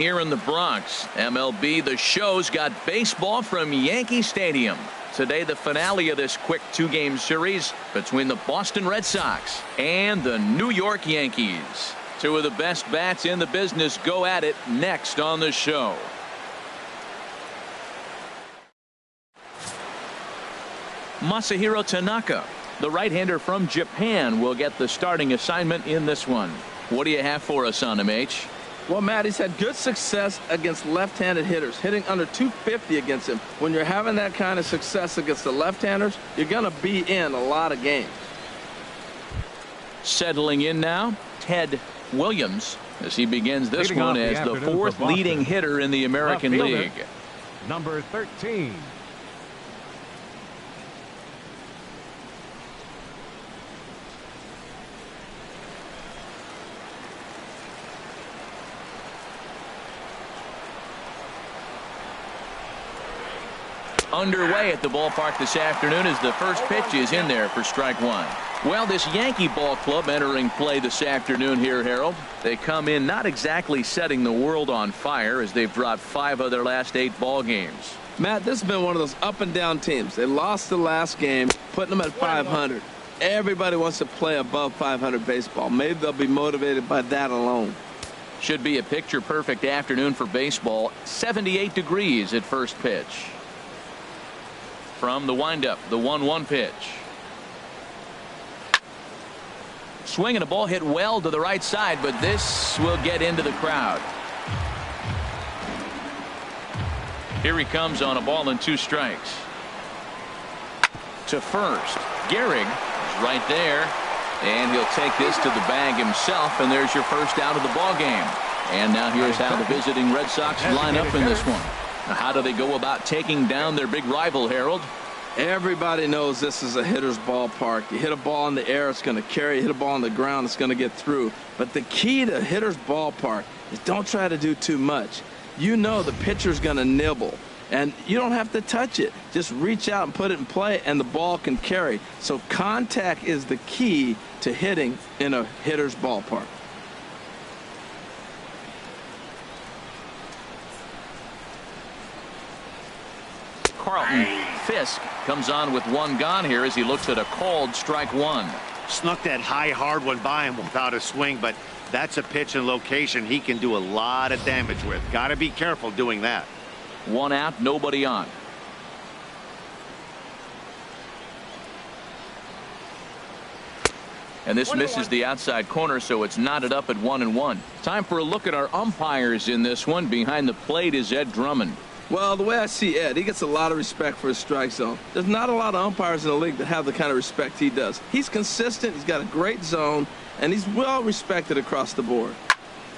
Here in the Bronx, MLB The Show's got baseball from Yankee Stadium. Today, the finale of this quick two-game series between the Boston Red Sox and the New York Yankees. Two of the best bats in the business go at it next on the show. Masahiro Tanaka, the right-hander from Japan, will get the starting assignment in this one. What do you have for us on him, H? Well, Matt, he's had good success against left-handed hitters, hitting under 250 against him. When you're having that kind of success against the left-handers, you're going to be in a lot of games. Settling in now, Ted Williams, as he begins this one as the fourth leading hitter in the American League. Number 13. Underway at the ballpark this afternoon as the first pitch is in there for strike one. Well, this Yankee ball club entering play this afternoon here, Harold. They come in not exactly setting the world on fire as they've dropped 5 of their last 8 ball games. Matt, this has been one of those up and down teams. They lost the last game, putting them at 500. Everybody wants to play above 500 baseball. Maybe they'll be motivated by that alone. Should be a picture perfect afternoon for baseball. 78 degrees at first pitch. From the windup, the 1-1 pitch. Swinging a ball hit well to the right side, but this will get into the crowd. Here he comes on a ball and 2 strikes. To first, Gehrig is right there, and he'll take this to the bag himself, and there's your first out of the ball game. And now here's how the visiting Red Sox line up in this one. Now, how do they go about taking down their big rival, Harold? Everybody knows this is a hitter's ballpark. You hit a ball in the air, it's going to carry. You hit a ball on the ground, it's going to get through. But the key to hitter's ballpark is don't try to do too much. You know the pitcher's going to nibble, and you don't have to touch it. Just reach out and put it in play, and the ball can carry. So contact is the key to hitting in a hitter's ballpark. Carlton Fisk comes on with 1 gone here as he looks at a called strike 1. Snuck that high hard one by him without a swing, but that's a pitch and location he can do a lot of damage with. Got to be careful doing that. 1 out, nobody on. And this misses the outside corner, so it's knotted up at 1-1. Time for a look at our umpires in this one. Behind the plate is Ed Drummond. Well, the way I see Ed, he gets a lot of respect for his strike zone. There's not a lot of umpires in the league that have the kind of respect he does. He's consistent, he's got a great zone, and he's well respected across the board.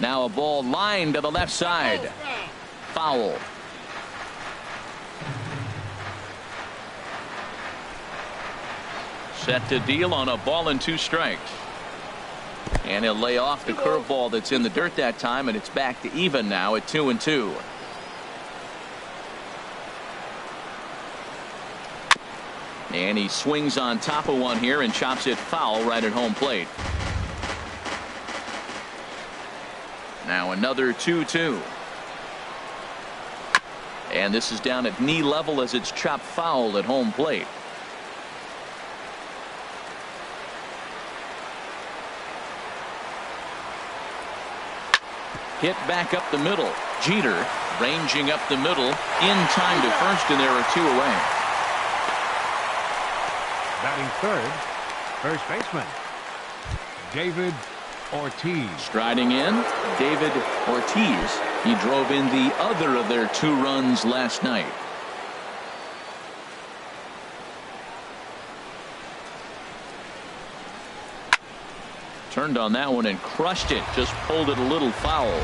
Now a ball lined to the left side. Foul. Set to deal on a ball and 2 strikes. And he'll lay off the curveball that's in the dirt that time, and it's back to even now at 2-2. And he swings on top of one here and chops it foul right at home plate. Now another 2-2. And this is down at knee level as it's chopped foul at home plate. Hit back up the middle. Jeter ranging up the middle in time to first, and there are 2 away. Batting third, first baseman, David Ortiz. Striding in, David Ortiz. He drove in the other of their 2 runs last night. Turned on that one and crushed it. Just pulled it a little foul.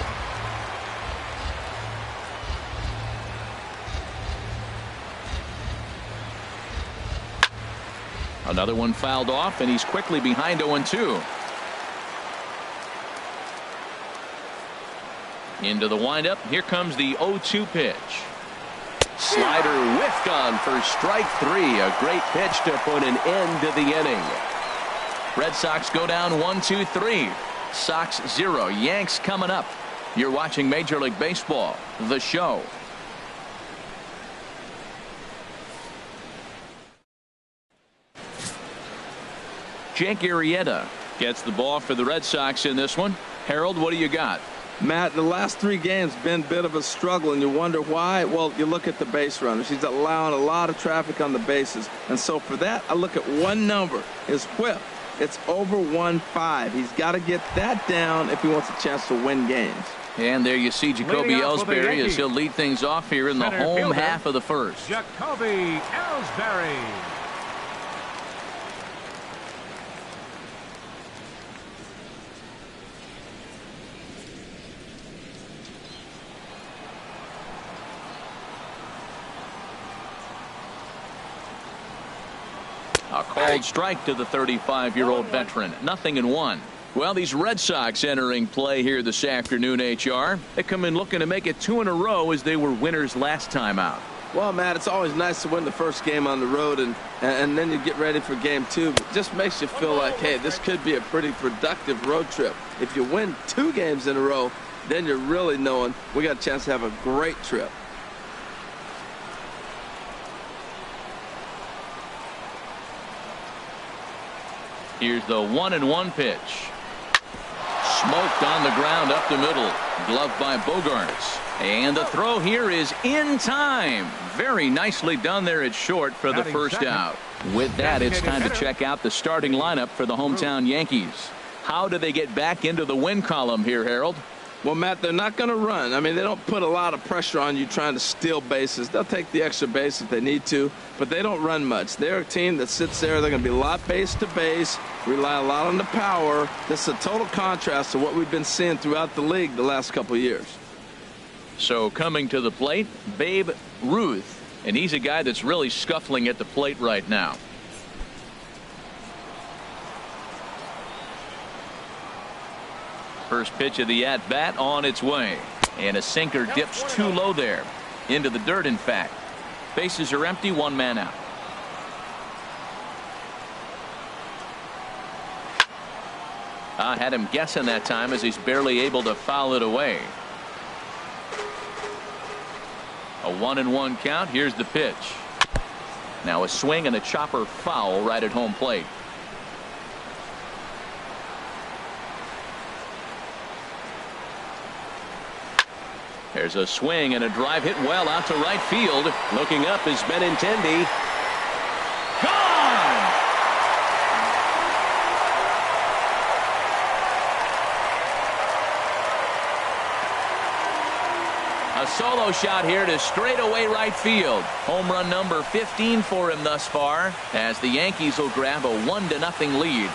Another one fouled off, and he's quickly behind 0-2. Into the windup. Here comes the 0-2 pitch. Slider whiffed on for strike 3. A great pitch to put an end to the inning. Red Sox go down 1-2-3. Sox 0. Yanks coming up You're watching Major League Baseball, The Show. Jake Arrieta gets the ball for the Red Sox in this one. Harold, what do you got? Matt, the last 3 games been a bit of a struggle, and you wonder why. Well, you look at the base runners. He's allowing a lot of traffic on the bases. And so for that, I look at one number, his whip. It's over 1.5. He's got to get that down if he wants a chance to win games. And there you see Jacoby Ellsbury as he'll lead things off here in the home half of the first. Jacoby Ellsbury. A called strike to the 35-year-old veteran. 0-1. Well, these Red Sox entering play here this afternoon, HR. They come in looking to make it 2 in a row as they were winners last time out. Well, Matt, it's always nice to win the first game on the road, and then you get ready for game 2. It just makes you feel like, hey, this could be a pretty productive road trip. If you win 2 games in a row, then you're really knowing we got a chance to have a great trip. Here's the 1-1 pitch. Smoked on the ground up the middle. Gloved by Boggs. And the throw here is in time. Very nicely done there at short for the first out. With that, it's time to check out the starting lineup for the hometown Yankees. How do they get back into the win column here, Harold? Well, Matt, they're not going to run. I mean, they don't put a lot of pressure on you trying to steal bases. They'll take the extra base if they need to, but they don't run much. They're a team that sits there. They're going to be a lot base to base, rely a lot on the power. This is a total contrast to what we've been seeing throughout the league the last couple of years. So coming to the plate, Babe Ruth, and he's a guy that's really scuffling at the plate right now. First pitch of the at-bat on its way. And a sinker dips too low there. Into the dirt, in fact. Bases are empty, 1 man out. I had him guessing that time as he's barely able to foul it away. A 1-1 count. Here's the pitch. Now a swing and a chopper foul right at home plate. There's a swing and a drive hit well out to right field. Looking up is Benintendi. Gone! A solo shot here to straightaway right field. Home run number 15 for him thus far, as the Yankees will grab a 1-0 lead.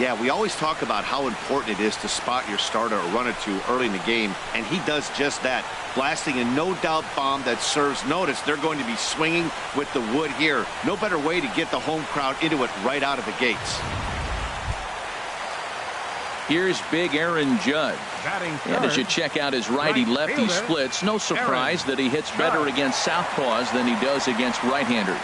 Yeah, we always talk about how important it is to spot your starter or run it to early in the game, and he does just that, blasting a no-doubt bomb that serves notice. They're going to be swinging with the wood here. No better way to get the home crowd into it right out of the gates. Here's big Aaron Judge. And as you check out his righty-lefty splits, no surprise that he hits better against southpaws than he does against right-handers.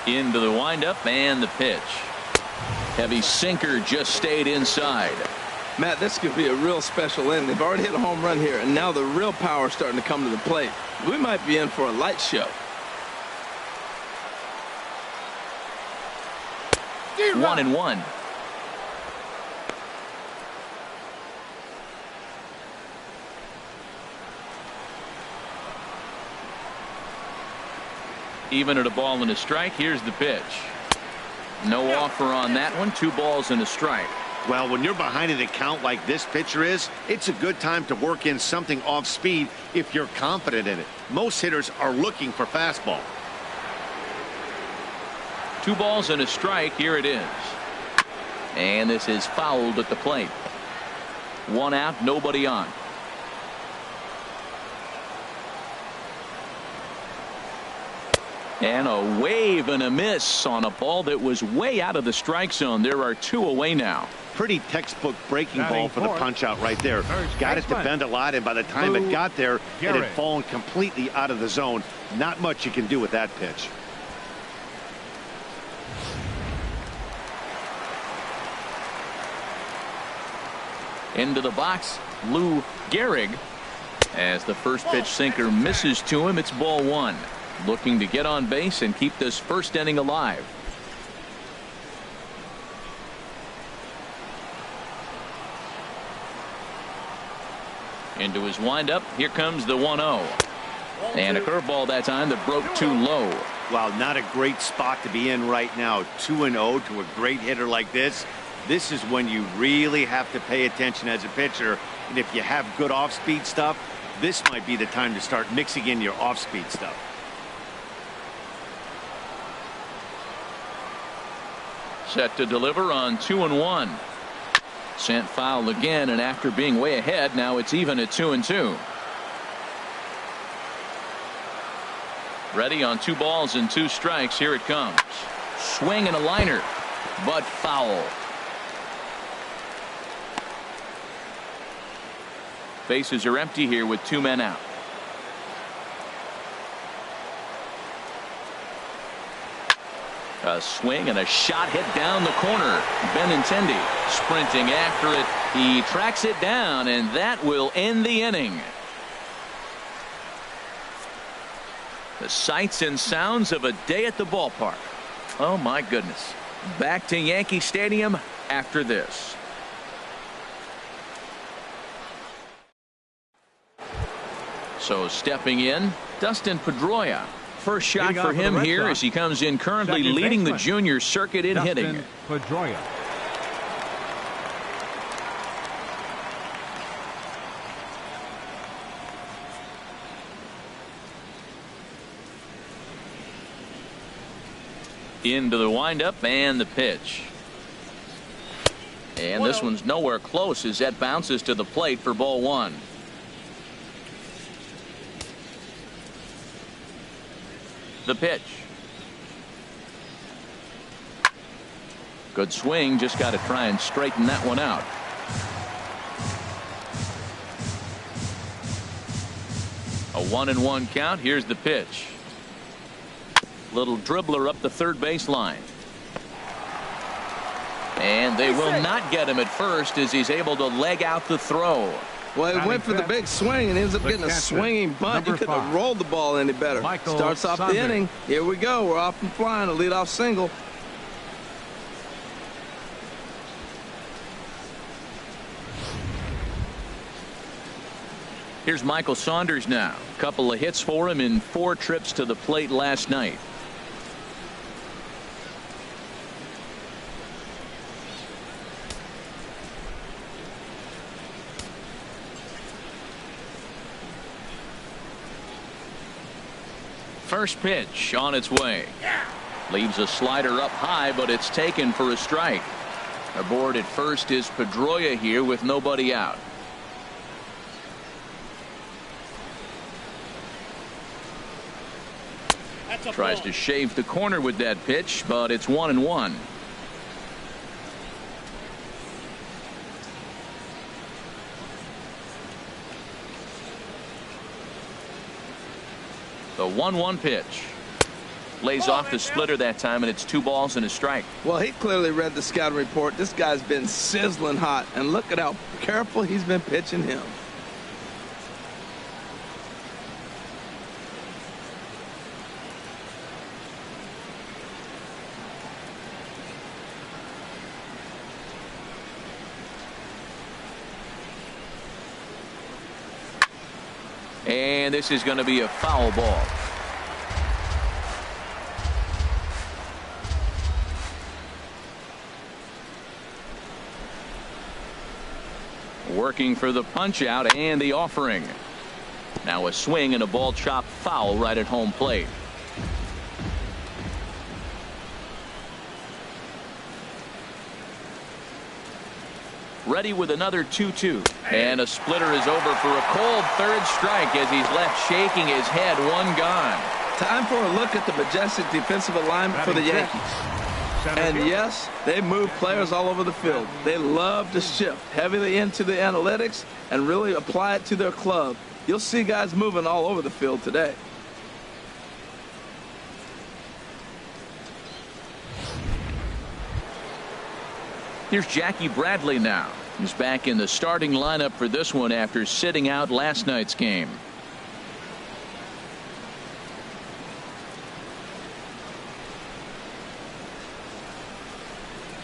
Into the windup and the pitch. Heavy sinker just stayed inside. Matt, this could be a real special inning. They've already hit a home run here, and now the real power is starting to come to the plate. We might be in for a light show. 1-1. Even at a ball and a strike. Here's the pitch. No offer on that one. 2 balls and a strike. Well, when you're behind an account like this pitcher is, it's a good time to work in something off speed if you're confident in it. Most hitters are looking for fastball. 2 balls and a strike. Here it is. And this is fouled at the plate. 1 out, nobody on. And a wave and a miss on a ball that was way out of the strike zone. There are 2 away now. pretty textbook breaking ball for the punch out right there. Got it to bend a lot, and by the time it got there, it had fallen completely out of the zone. Not much you can do with that pitch. Into the box, Gehrig. As the first pitch sinker misses to him, it's ball one. Looking to get on base and keep this first inning alive. Into his windup. Here comes the 1-0. And a curveball that time that broke too low. Wow, not a great spot to be in right now. 2-0 to a great hitter like this. This is when you really have to pay attention as a pitcher. And if you have good off-speed stuff, this might be the time to start mixing in your off-speed stuff. Set to deliver on 2-1. Sent foul again, and after being way ahead, now it's even at 2-2. Ready on 2 balls and 2 strikes. Here it comes. Swing and a liner, but foul. Bases are empty here with 2 men out. A swing and a shot hit down the corner. Benintendi sprinting after it. He tracks it down, and that will end the inning. The sights and sounds of a day at the ballpark. Oh my goodness. Back to Yankee Stadium after this. So stepping in, Dustin Pedroia. First shot for him here as he comes in currently leading the junior circuit in hitting. Pedroia. Into the windup and the pitch. And this one's nowhere close as that bounces to the plate for ball one. The pitch. Good swing, just got to try and straighten that one out. A 1-1 count. Here's the pitch. Little dribbler up the third baseline. And they will not get him at first as he's able to leg out the throw. Well, he went for the big swing and ends up getting a swinging bunt. You couldn't have rolled the ball any better. Starts off the inning. Here we go. We're off and flying. A leadoff single. Here's Michael Saunders now. A couple of hits for him in 4 trips to the plate last night. First pitch on its way. Leaves a slider up high, but it's taken for a strike. Aboard at first is Pedroia here with nobody out. Tries to shave the corner with that pitch, but it's 1-1. The 1-1 pitch. Lays off the splitter that time, and it's 2 balls and a strike. Well, he clearly read the scouting report. This guy's been sizzling hot, and look at how careful he's been pitching him. And this is going to be a foul ball. Working for the punch out and the offering. Now a swing and a ball chopped foul right at home plate. Ready with another 2-2. And a splitter is over for a cold third strike as he's left shaking his head. 1 gone. Time for a look at the majestic defensive alignment for the Yankees. And yes, they move players all over the field. They love to shift heavily into the analytics and really apply it to their club. You'll see guys moving all over the field today. Here's Jackie Bradley now. He's back in the starting lineup for this one after sitting out last night's game.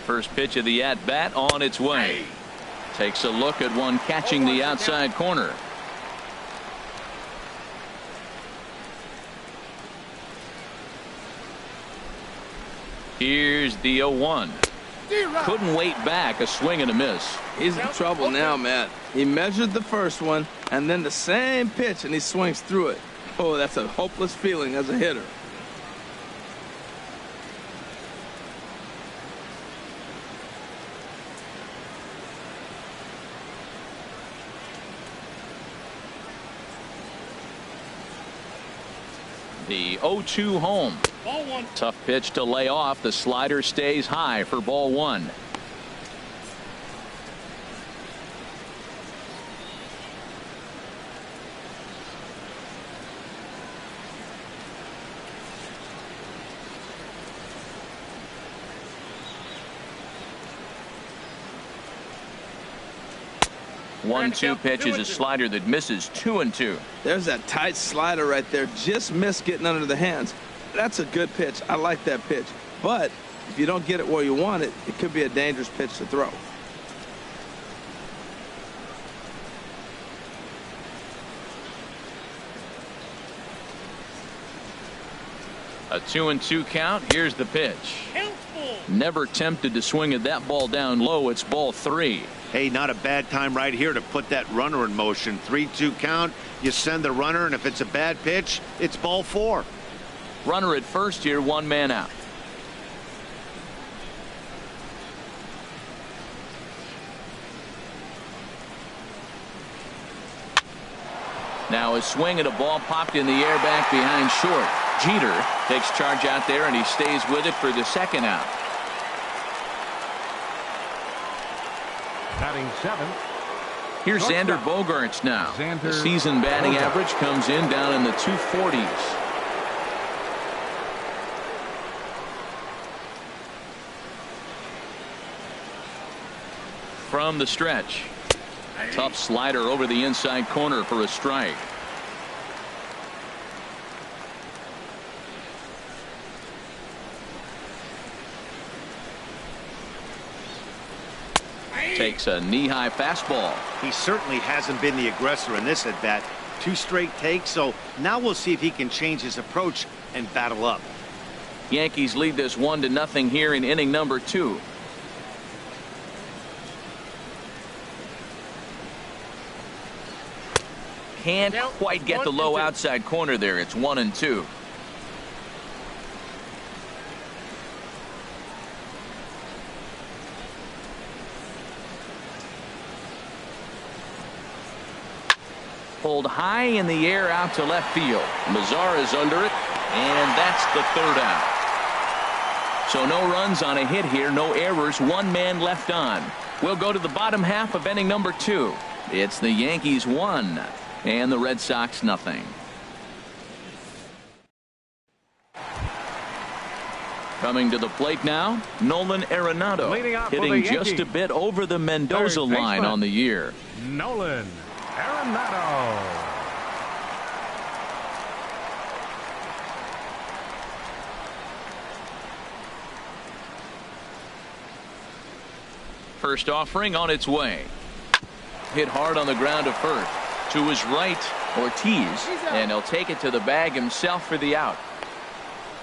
First pitch of the at-bat on its way. Takes a look at one catching the outside corner. Here's the 0-1. Couldn't wait back. A swing and a miss. He's in trouble now, Matt. He measured the first one and then the same pitch and he swings through it. Oh, that's a hopeless feeling as a hitter. The 0-2 home. Ball one. Tough pitch to lay off. The slider stays high for ball one. One-two pitch is a slider that misses 2-2. There's that tight slider right there. Just missed getting under the hands. That's a good pitch. I like that pitch. But if you don't get it where you want it, it could be a dangerous pitch to throw. A 2-2 count. Here's the pitch. Never tempted to swing at that ball down low. It's ball three. Hey, not a bad time right here to put that runner in motion. 3-2 count. You send the runner, and if it's a bad pitch, it's ball four. Runner at first here, one man out. Now a swing at a ball popped in the air back behind short. Jeter takes charge out there, and he stays with it for the second out. Batting seven. Here's Xander Bogaerts now. The season batting average comes in down in the 240s. From the stretch. Tough slider over the inside corner for a strike. Takes a knee-high fastball. He certainly hasn't been the aggressor in this at bat. 2 straight takes, so now we'll see if he can change his approach and battle up. Yankees lead this 1-0 here in inning number 2. Can't quite get the low outside corner there. It's 1-2. Pulled high in the air out to left field. Mazara is under it, and that's the third out. So no runs on a hit here, no errors, 1 man left on. We'll go to the bottom half of inning number 2. It's the Yankees 1 and the Red Sox nothing. Coming to the plate now, Nolan Arenado, hitting just a bit over the Mendoza line on the year. Nolan Arenado. First offering on its way. Hit hard on the ground to first. To his right, Ortiz, and he'll take it to the bag himself for the out.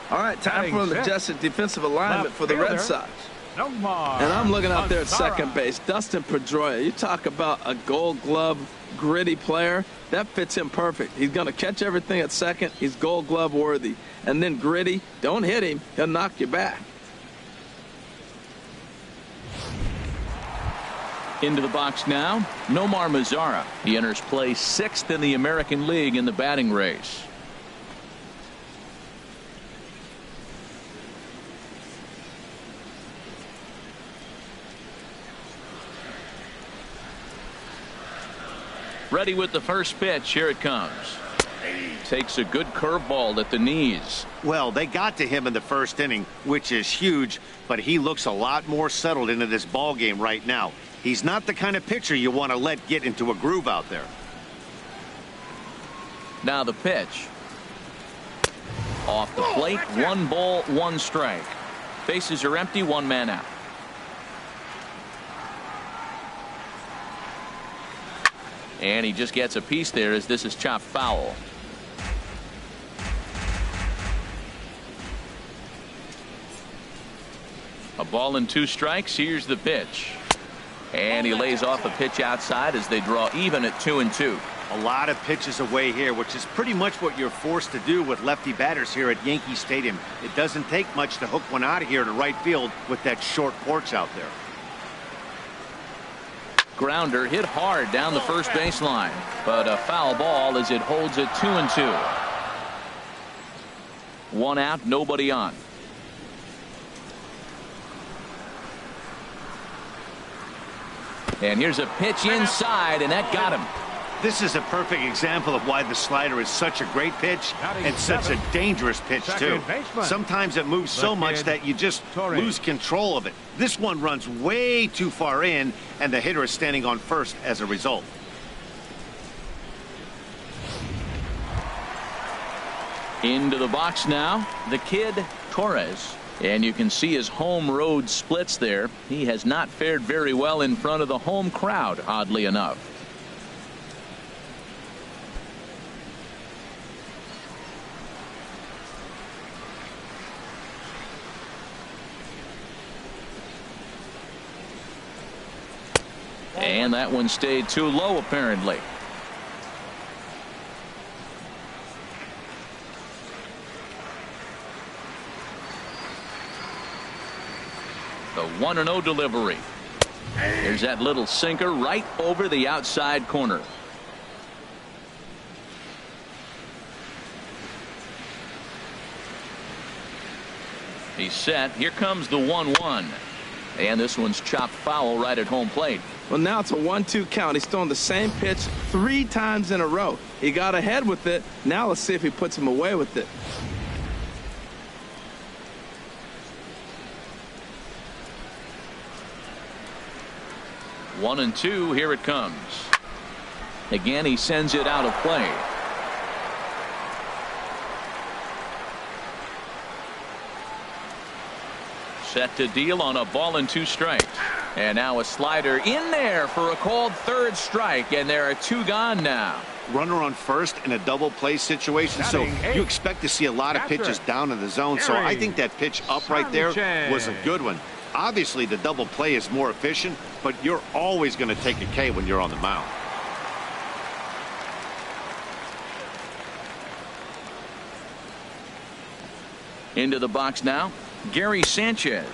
All right, time for an adjusted defensive alignment for the Red Sox. And I'm looking out there at second base. Dustin Pedroia, you talk about a Gold Glove gritty player. That fits him perfect. He's going to catch everything at second. He's Gold Glove worthy. And then gritty, don't hit him. He'll knock you back. Into the box now, Nomar Mazara. He enters play 6th in the American League in the batting race. Ready with the first pitch. Here it comes. Takes a good curveball at the knees. Well, they got to him in the first inning, which is huge, but he looks a lot more settled into this ball game right now. He's not the kind of pitcher you want to let get into a groove out there. Now the pitch. Off the plate, 1 ball, 1 strike. Bases are empty, 1 man out. And he just gets a piece there as this is chopped foul. A ball and 2 strikes. Here's the pitch. And he lays off a pitch outside as they draw even at 2-2. A lot of pitches away here, which is pretty much what you're forced to do with lefty batters here at Yankee Stadium. It doesn't take much to hook one out of here to right field with that short porch out there. Grounder hit hard down the first baseline, but a foul ball as it holds at 2-2. 1 out, nobody on. And here's a pitch inside, and that got him. This is a perfect example of why the slider is such a great pitch and such a dangerous pitch, too. Sometimes it moves so much that you just lose control of it. This one runs way too far in, and the hitter is standing on first as a result. Into the box now, the kid, Torres. And you can see his home road splits there. He has not fared very well in front of the home crowd, oddly enough. And that one stayed too low, apparently. The 1-0 delivery. There's that little sinker right over the outside corner. He's set. Here comes the 1-1. And this one's chopped foul right at home plate. Well, now it's a 1-2 count. He's throwing the same pitch 3 times in a row. He got ahead with it. Now let's see if he puts him away with it. One and 2. Here it comes. Again, he sends it out of play. Set to deal on a ball and 2 strikes. And now a slider in there for a called 3rd strike, and there are 2 gone now. Runner on first in a double play situation, so you expect to see a lot of pitches down in the zone. So I think that pitch up right there was a good one. Obviously the double play is more efficient, but you're always going to take a K when you're on the mound. Into the box now, Gary Sanchez,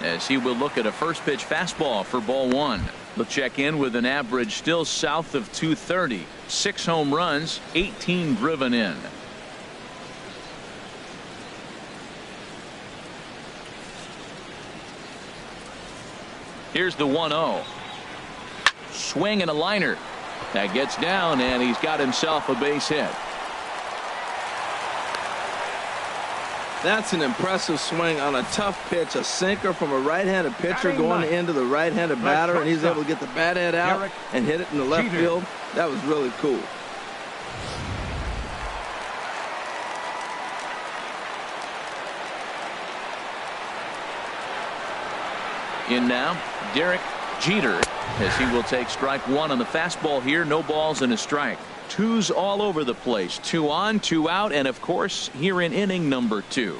as he will look at a first pitch fastball for ball 1. They'll check in with an average still south of 230. 6 home runs, 18 driven in. Here's the 1-0. Swing and a liner. That gets down, and he's got himself a base hit. That's an impressive swing on a tough pitch. A sinker from a right-handed pitcher going into the right-handed batter, and he's able to get the bat head out and hit it in the left field. That was really cool. In now, Derek Jeter, as he will take strike 1 on the fastball here. No balls and a strike. 2s all over the place. 2 on, 2 out, and of course here in inning number 2.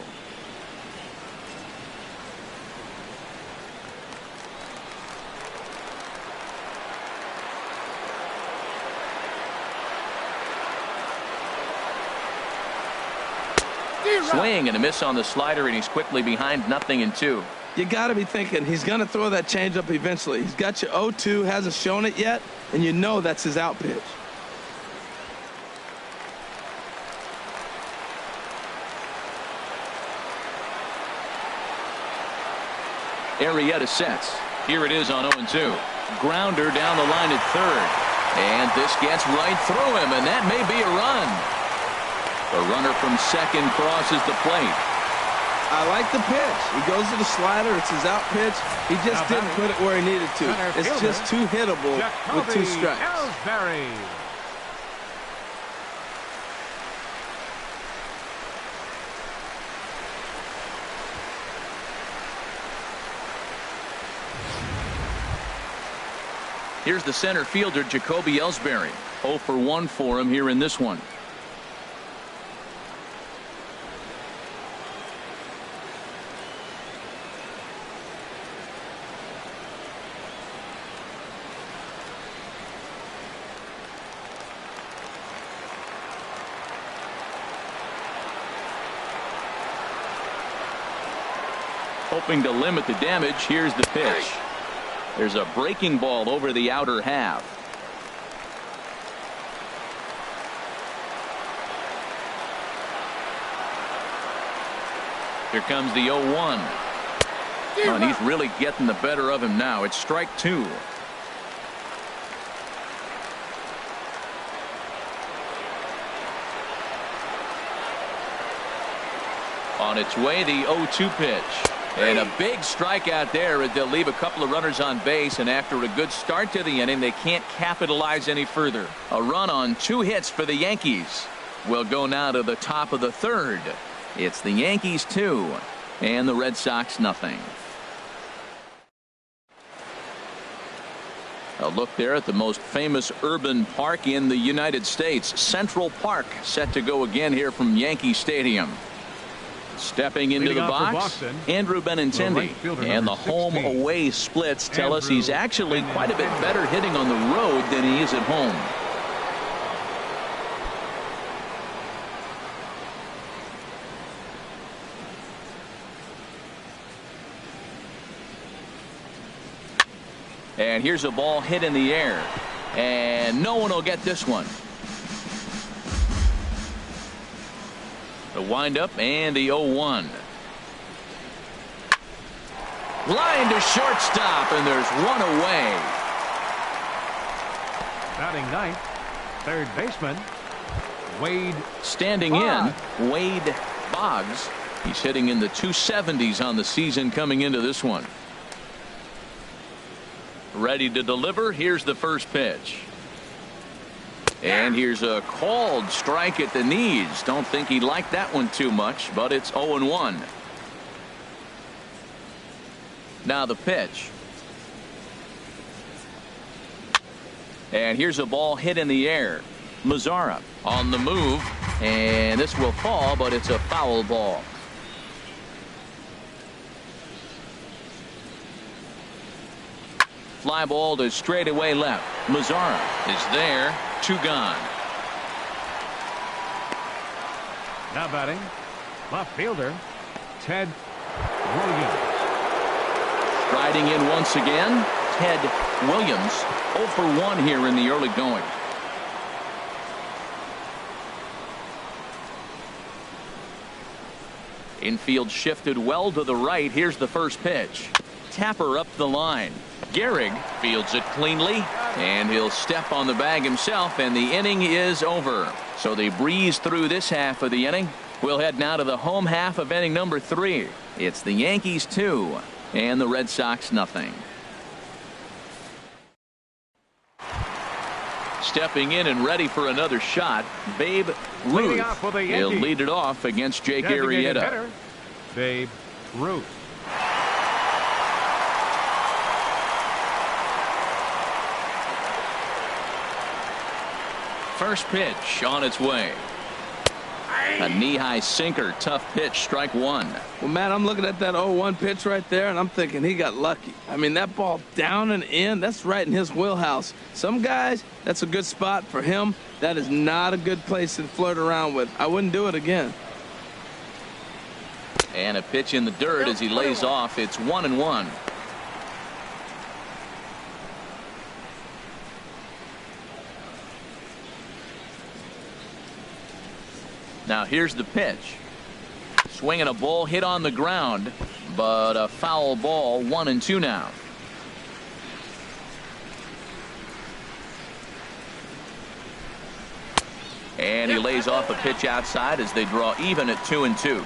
Swing and a miss on the slider, and he's quickly behind 0-2. You got to be thinking he's going to throw that changeup eventually. He's got you 0-2, hasn't shown it yet, and you know that's his out pitch. Arrieta sets. Here it is on 0-2. Grounder down the line at 3rd. And this gets right through him, and that may be a run. The runner from second crosses the plate. I like the pitch. He goes to the slider. It's his out pitch. He just didn't put it where he needed to. It's just too hittable with 2 strikes. Here's the center fielder, Jacoby Ellsbury. 0 for 1 for him here in this one. Hoping to limit the damage, here's the pitch. There's a breaking ball over the outer half. Here comes the 0-1. Oh, and he's really getting the better of him now. It's strike 2. On its way, the 0-2 pitch. And a big strikeout there. They'll leave a couple of runners on base, and after a good start to the inning, they can't capitalize any further. A run on 2 hits for the Yankees. We'll go now to the top of the 3rd. It's the Yankees 2 and the Red Sox nothing. A look there at the most famous urban park in the United States, Central Park, set to go again here from Yankee Stadium. Stepping into the box, Andrew Benintendi, and the home-away splits tell us he's actually quite a bit better hitting on the road than he is at home. And here's a ball hit in the air, and no one will get this one. The windup and the 0-1. Line to shortstop, and there's one away. Batting ninth, third baseman, Wade. Standing in, Wade Boggs. He's hitting in the 270s on the season coming into this one. Ready to deliver. Here's the first pitch. And here's a called strike at the knees. Don't think he liked that one too much, but it's 0-1. Now the pitch. And here's a ball hit in the air. Mazara on the move, and this will fall, but it's a foul ball. Fly ball to straightaway left. Mazara is there. 2 gone. Now batting, left fielder, Ted Williams. Striding in once again, Ted Williams. 0 for 1 here in the early going. Infield shifted well to the right. Here's the first pitch. Tapper up the line. Gehrig fields it cleanly, and he'll step on the bag himself, and the inning is over. So they breeze through this half of the inning. We'll head now to the home half of inning number 3. It's the Yankees 2 and the Red Sox nothing. Stepping in and ready for another shot, Babe Ruth. He'll lead it off against Jake Arrieta. Babe Ruth. First pitch on its way. A knee-high sinker, tough pitch, strike 1. Well, Matt, I'm looking at that 0-1 pitch right there, and I'm thinking he got lucky. I mean, that ball down and in, that's right in his wheelhouse. Some guys, that's a good spot. For him, that is not a good place to flirt around with. I wouldn't do it again. And a pitch in the dirt as he lays off. It's 1-1. Now here's the pitch. Swinging a ball hit on the ground, but a foul ball. 1-2 now. And he lays off a pitch outside as they draw even at 2-2.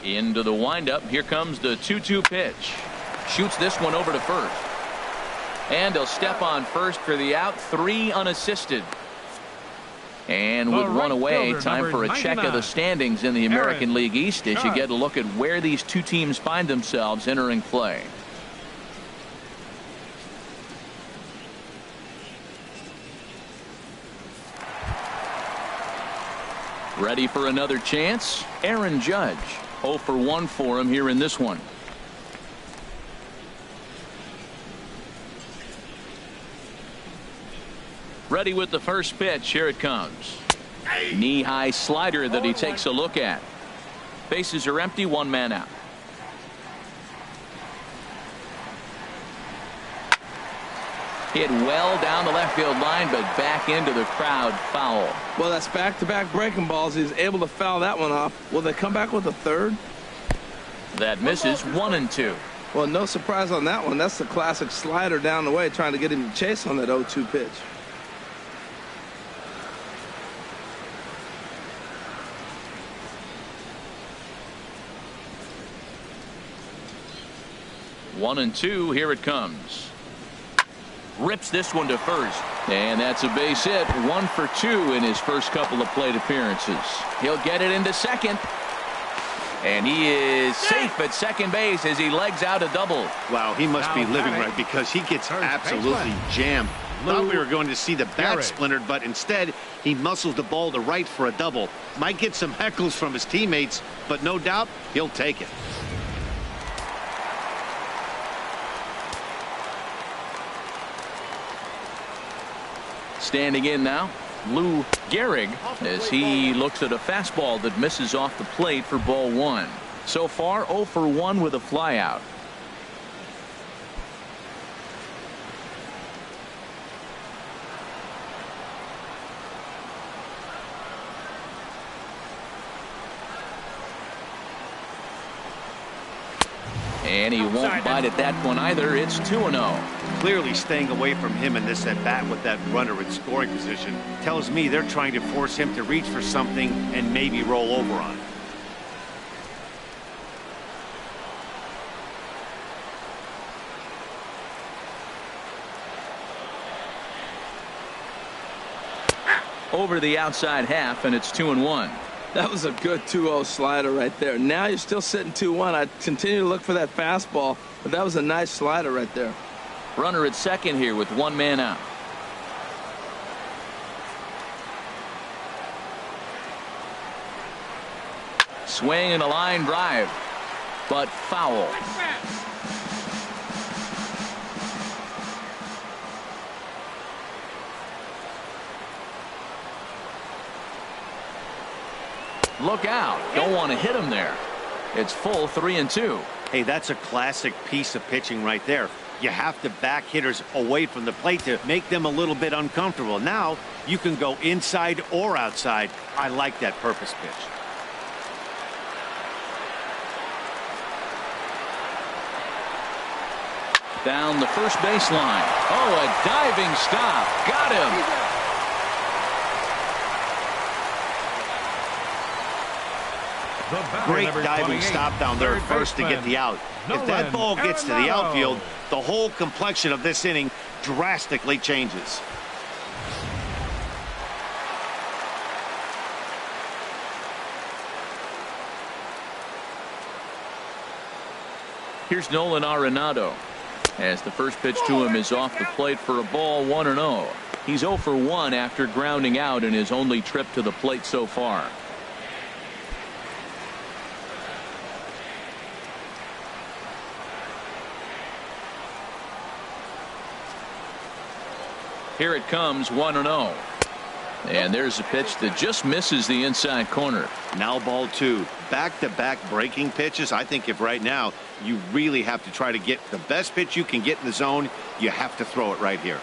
Into the windup. Here comes the 2-2 pitch. Shoots this one over to first. And he'll step on first for the out. 3 unassisted. And with one away, time for a check of the standings in the American League East as you get a look at where these two teams find themselves entering play. Ready for another chance? Aaron Judge. 0 for 1 for him here in this one. Ready with the first pitch. Here it comes. Knee-high slider that he takes a look at. Bases are empty. 1 man out. Hit well down the left field line, but back into the crowd. Foul. Well, that's back-to-back breaking balls. He's able to foul that one off. Will they come back with a third? That misses. 1-2. Well, no surprise on that one. That's the classic slider down the way, trying to get him to chase on that 0-2 pitch. One and two. Here it comes. Rips this one to first. And that's a base hit. 1 for 2 in his first couple of plate appearances. He'll get it into second. And he is safe at second base as he legs out a double. Wow, he must be living right because he gets absolutely jammed. Thought we were going to see the bat splintered, but instead he muscles the ball to right for a double. Might get some heckles from his teammates, but no doubt he'll take it. Standing in now, Gehrig, as he looks at a fastball that misses off the plate for ball 1. So far 0 for 1 with a flyout. And he won't bite at that one either. It's 2-0. Clearly staying away from him in this at bat with that runner in scoring position tells me they're trying to force him to reach for something and maybe roll over on it. Over the outside half, and it's 2-1. That was a good 2-0 slider right there. Now you're still sitting 2-1. I continue to look for that fastball, but that was a nice slider right there. Runner at second here with 1 man out. Swing and a line drive, but foul. Look out. Don't want to hit him there. It's full 3-2. Hey, that's a classic piece of pitching right there. You have to back hitters away from the plate to make them a little bit uncomfortable. Now you can go inside or outside. I like that purpose pitch. Down the first baseline. Oh, a diving stop. Got him. Great diving stop down there first to get the out. If that ball gets to the outfield, the whole complexion of this inning drastically changes. Here's Nolan Arenado as the first pitch to him is off the plate for a ball. 1-0. He's 0 for 1 after grounding out in his only trip to the plate so far. Here it comes. 1-0. And there's a pitch that just misses the inside corner. Now ball 2. Back-to-back breaking pitches. I think if right now you really have to try to get the best pitch you can get in the zone, you have to throw it right here.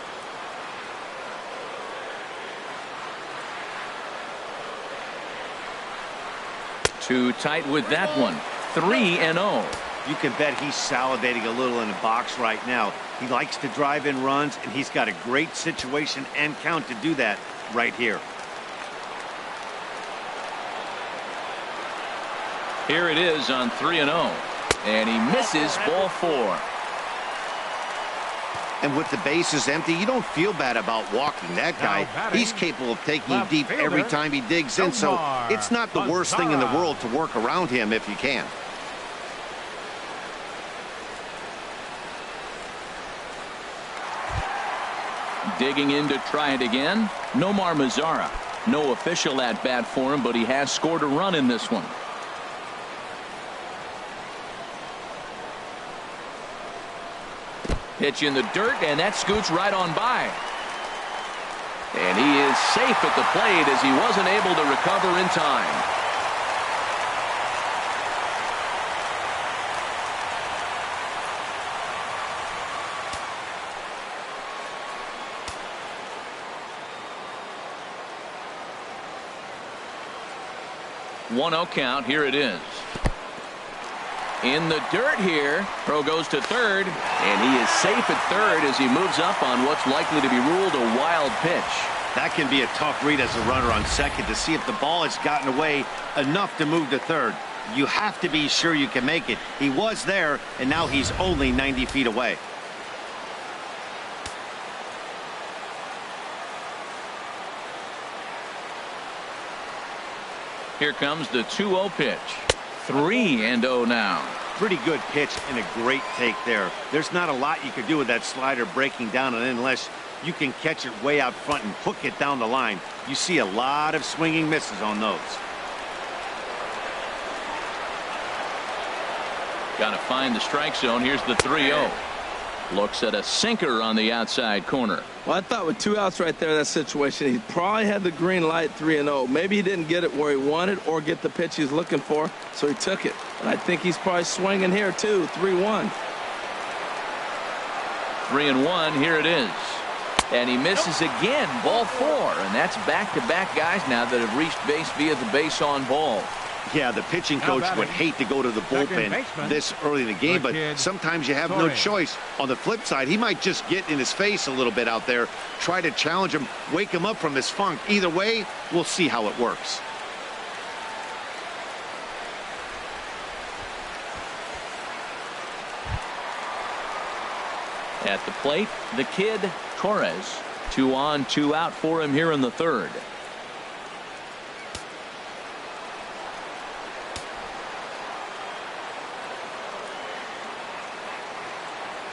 Too tight with that one. 3-0. You can bet he's salivating a little in the box right now. He likes to drive in runs, and he's got a great situation and count to do that right here. Here it is on 3-0. And he misses ball 4. And with the bases empty, you don't feel bad about walking that guy. He's capable of taking you deep every time he digs in, so it's not the worst thing in the world to work around him if you can. Digging in to try it again. Nomar Mazara. No official at bat for him, but he has scored a run in this one. Pitch in the dirt, and that scoots right on by. And he is safe at the plate as he wasn't able to recover in time. One-0 count. Here it is. In the dirt here. Throw goes to third, and he is safe at third as he moves up on what's likely to be ruled a wild pitch. That can be a tough read as a runner on second to see if the ball has gotten away enough to move to third. You have to be sure you can make it. He was there, and now he's only 90 feet away. Here comes the 2-0 pitch. 3-0 now. Pretty good pitch and a great take there. There's not a lot you could do with that slider breaking down, and unless you can catch it way out front and hook it down the line, you see a lot of swinging misses on those. Got to find the strike zone. Here's the 3-0. Looks at a sinker on the outside corner. Well, I thought with 2 outs right there in that situation, he probably had the green light 3-0. Maybe he didn't get it where he wanted or get the pitch he's looking for, so he took it. And I think he's probably swinging here, too. 3-1. 3-1. Here it is. And he misses again. Ball 4. And that's back-to-back guys now that have reached base via the base on ball. Yeah, the pitching coach would hate to go to the bullpen this early in the game, but sometimes you have no choice. On the flip side, he might just get in his face a little bit out there, try to challenge him, wake him up from his funk. Either way, we'll see how it works. At the plate, the kid, Torres. 2 on, 2 out for him here in the third.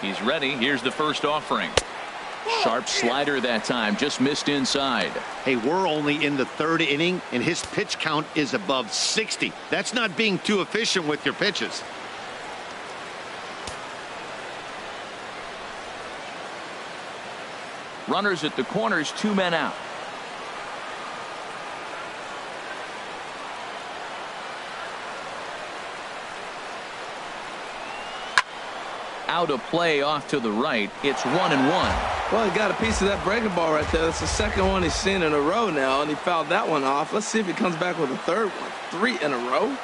He's ready. Here's the first offering. Sharp slider that time. Just missed inside. Hey, we're only in the third inning, and his pitch count is above 60. That's not being too efficient with your pitches. Runners at the corners, 2 men out. Out of play off to the right. It's 1-1. Well, he got a piece of that breaking ball right there. That's the second one he's seen in a row now, and he fouled that one off. Let's see if he comes back with a third one. 3 in a row.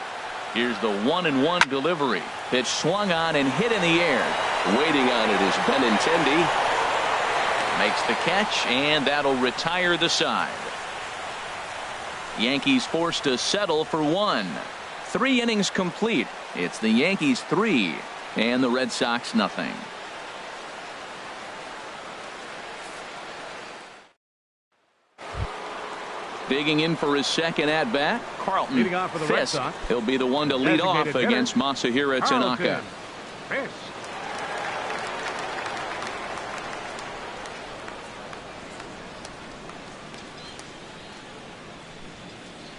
Here's the 1-1 delivery. Pitch swung on and hit in the air. Waiting on it is Benintendi. Makes the catch, and that'll retire the side. Yankees forced to settle for 1. 3 innings complete. It's the Yankees 3. And the Red Sox nothing. Digging in for his second at bat, Carlton Leading off for the Red Fisk. Sox. He'll be the one to lead off Designated against Masahiro Tanaka. Fisk.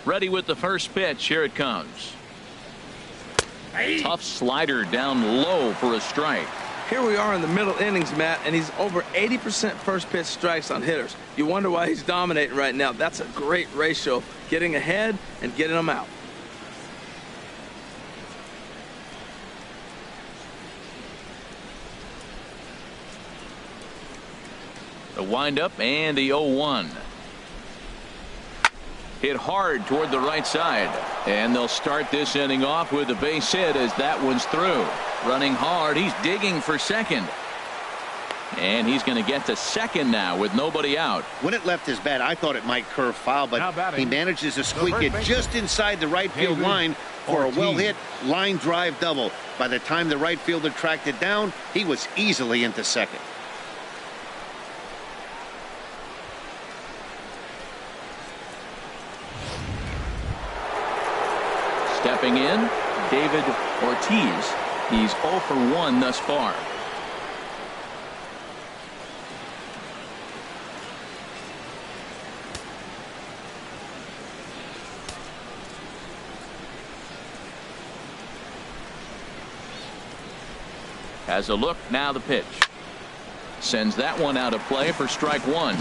Ready with the first pitch. Here it comes. Tough slider down low for a strike. Here we are in the middle innings, Matt, and he's over 80% first pitch strikes on hitters. You wonder why he's dominating right now. That's a great ratio, getting ahead and getting them out. The windup and the 0-1. Hit hard toward the right side. And they'll start this inning off with a base hit as that one's through. Running hard. He's digging for second. And he's going to get to second now with nobody out. When it left his bat, I thought it might curve foul, but he manages to squeak it just inside the right field line for a well-hit line drive double. By the time the right fielder tracked it down, he was easily into second. Stepping in, David Ortiz. He's 0 for 1 thus far. Has a look, now the pitch. Sends that one out of play for strike one.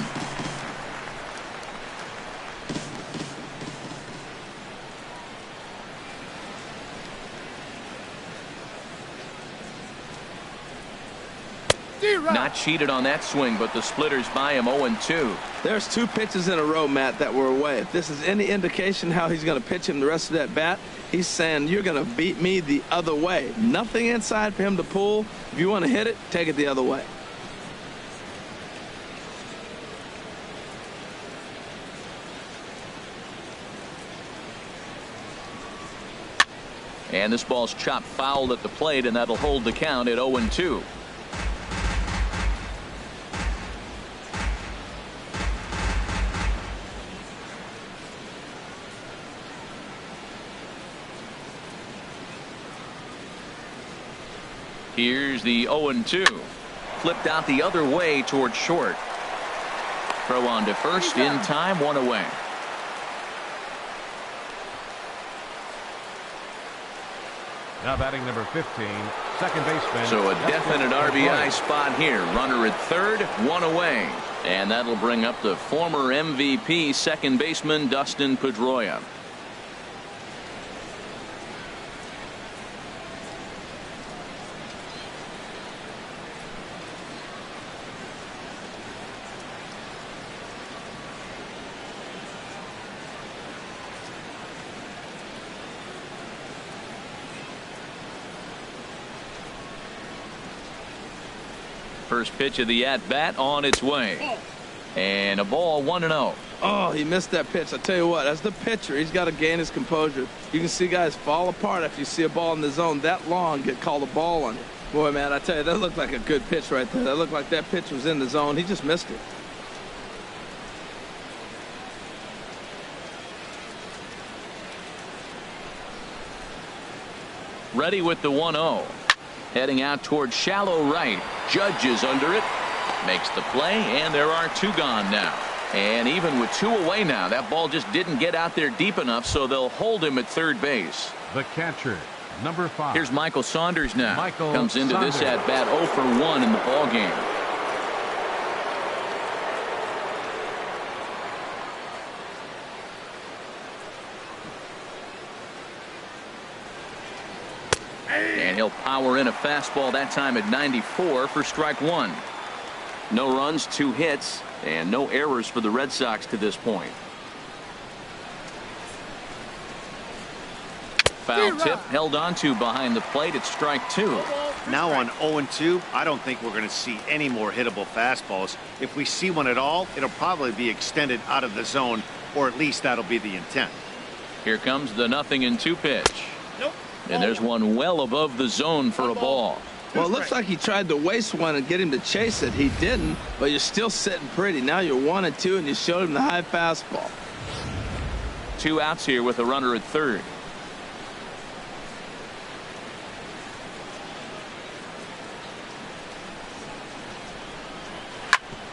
Not cheated on that swing, but the splitters by him 0-2. There's 2 pitches in a row, Matt, that were away. If this is any indication how he's going to pitch him the rest of that bat, he's saying you're going to beat me the other way. Nothing inside for him to pull. If you want to hit it, take it the other way. And this ball's chopped foul at the plate, and that'll hold the count at 0-2. Here's the 0-2. Flipped out the other way toward short. Throw on to first in time, 1 away. Now batting number 15, second baseman. So a definite RBI spot here. Runner at third, 1 away. And that'll bring up the former MVP second baseman Dustin Pedroia. First pitch of the at-bat on its way. And a ball, 1-0. Oh, he missed that pitch. I tell you what, as the pitcher, he's got to gain his composure. You can see guys fall apart after you see a ball in the zone that long get called a ball on you. Boy, man, I tell you, that looked like a good pitch right there. That looked like that pitch was in the zone. He just missed it. Ready with the 1-0. Heading out towards shallow right. Judge is under it. Makes the play, and there are 2 gone now. And even with 2 away now, that ball just didn't get out there deep enough, so they'll hold him at third base. The catcher, number 5. Here's Michael Saunders now. Comes into this at-bat 0 for 1 in the ball game. And he'll power in a fastball that time at 94 for strike 1. No runs, 2 hits, and no errors for the Red Sox to this point. Foul tip held onto behind the plate at strike 2. Now on 0-2, I don't think we're going to see any more hittable fastballs. If we see one at all, it'll probably be extended out of the zone, or at least that'll be the intent. Here comes the 0-2 pitch. And there's one well above the zone for a ball. Well, it looks like he tried to waste one and get him to chase it. He didn't, but you're still sitting pretty. Now you're 1-2, and you showed him the high fastball. 2 outs here with a runner at third.